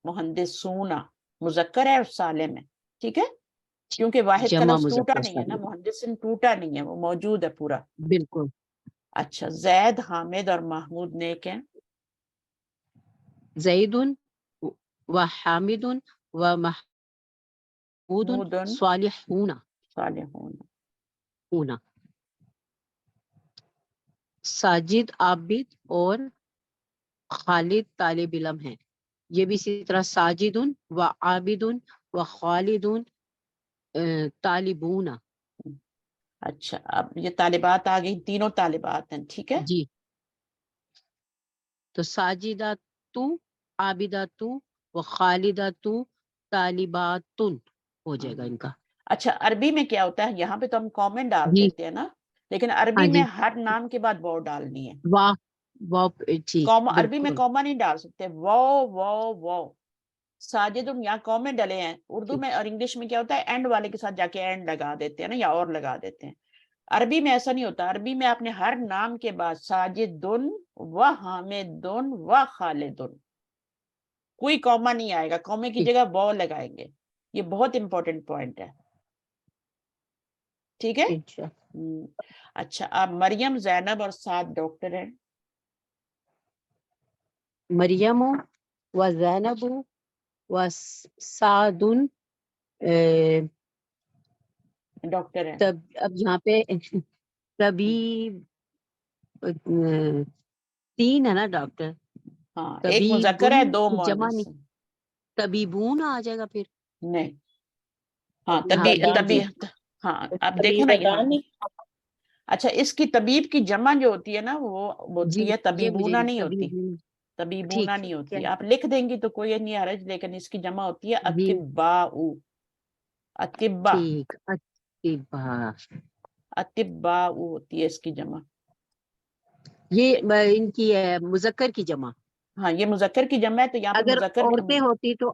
مہندسونا مذکر ہے اور سالم ہے، ٹھیک ہے. کیونکہ واحد کا جمع لفظ ٹوٹا مذکر نہیں ہے نا، سالم. مہندسن ٹوٹا نہیں ہے، وہ موجود ہے پورا. بالکل. اچھا، زید، حامد اور محمود نیک ہیں. زیدن و حامدن و محمودن مودن صالحون. صالحون. ساجد عابد اور خالد طالب علم ہیں. یہ بھی اسی طرح ساجدن و عابدن و خالدن طالبون. اچھا، اب یہ طالبات آ گئی، تینوں طالبات ہیں، ٹھیک ہے. جی. تو ساجدہ تو، عابدہ تو و خالدہ تو طالباتن ہو جائے گا ان کا. اچھا، عربی میں کیا ہوتا ہے، یہاں پہ تو ہم کامنٹ ڈال جی. دیتے ہیں نا، لیکن ہاں عربی میں جی. ہر نام کے بعد واو ڈالنی ہے. واہ واہ. ٹھیک. عربی میں بالکل. کوما نہیں ڈال سکتے، واو واو واو. ساجد یہاں کامنٹ ڈلے ہیں. اردو میں اور انگلش میں کیا ہوتا ہے، اینڈ والے کے ساتھ جا کے اینڈ لگا دیتے ہیں نا، یا اور لگا دیتے ہیں. عربی میں ایسا نہیں ہوتا. عربی میں آپ نے ہر نام کے بعد ساجدن و حامدن و خالدن، کوئی کوما نہیں آئے گا، کومے کی ٹھیک. جگہ واو لگائیں گے. یہ بہت امپورٹنٹ پوائنٹ ہے، ٹھیک ہے. اچھا. اچھا، آپ مریم، زینب اور سعد ڈاکٹر ہیں. مریم و زینب و سعد ڈاکٹر ہیں. اب یہاں پہ طبیب تین ہے نا ڈاکٹر. ہاں، ایک مذکر ہے، طبیبن دو جمع مؤنث نہیں، ہیں. طبیبون آ جائے گا پھر. نہیں، ہاں ہاں جی جی. ہاں آپ دیکھو نا یہاں. طبیبتانی. اچھا، اس کی طبیب کی جمع جو ہوتی ہے نا، وہ جی ہوتی ہے یہ مجھے طبیبونا نہیں ہوتی. طبیبون. طبیبونا ٹھیک نہیں ہے ہوتی. آپ لکھ دیں گی تو کوئی نہیں حرج، لیکن اس کی جمع ہوتی ہے جی. اطباء. اطباء، ٹھیک. اطباء. اطباء ہوتی ہے اس کی جمع. یہ ان کی ہے مذکر کی جمع. ہاں، یہ مذکر کی جمع ہے، تو یہاں پہ اگر مذکر عورتیں ہوتی تو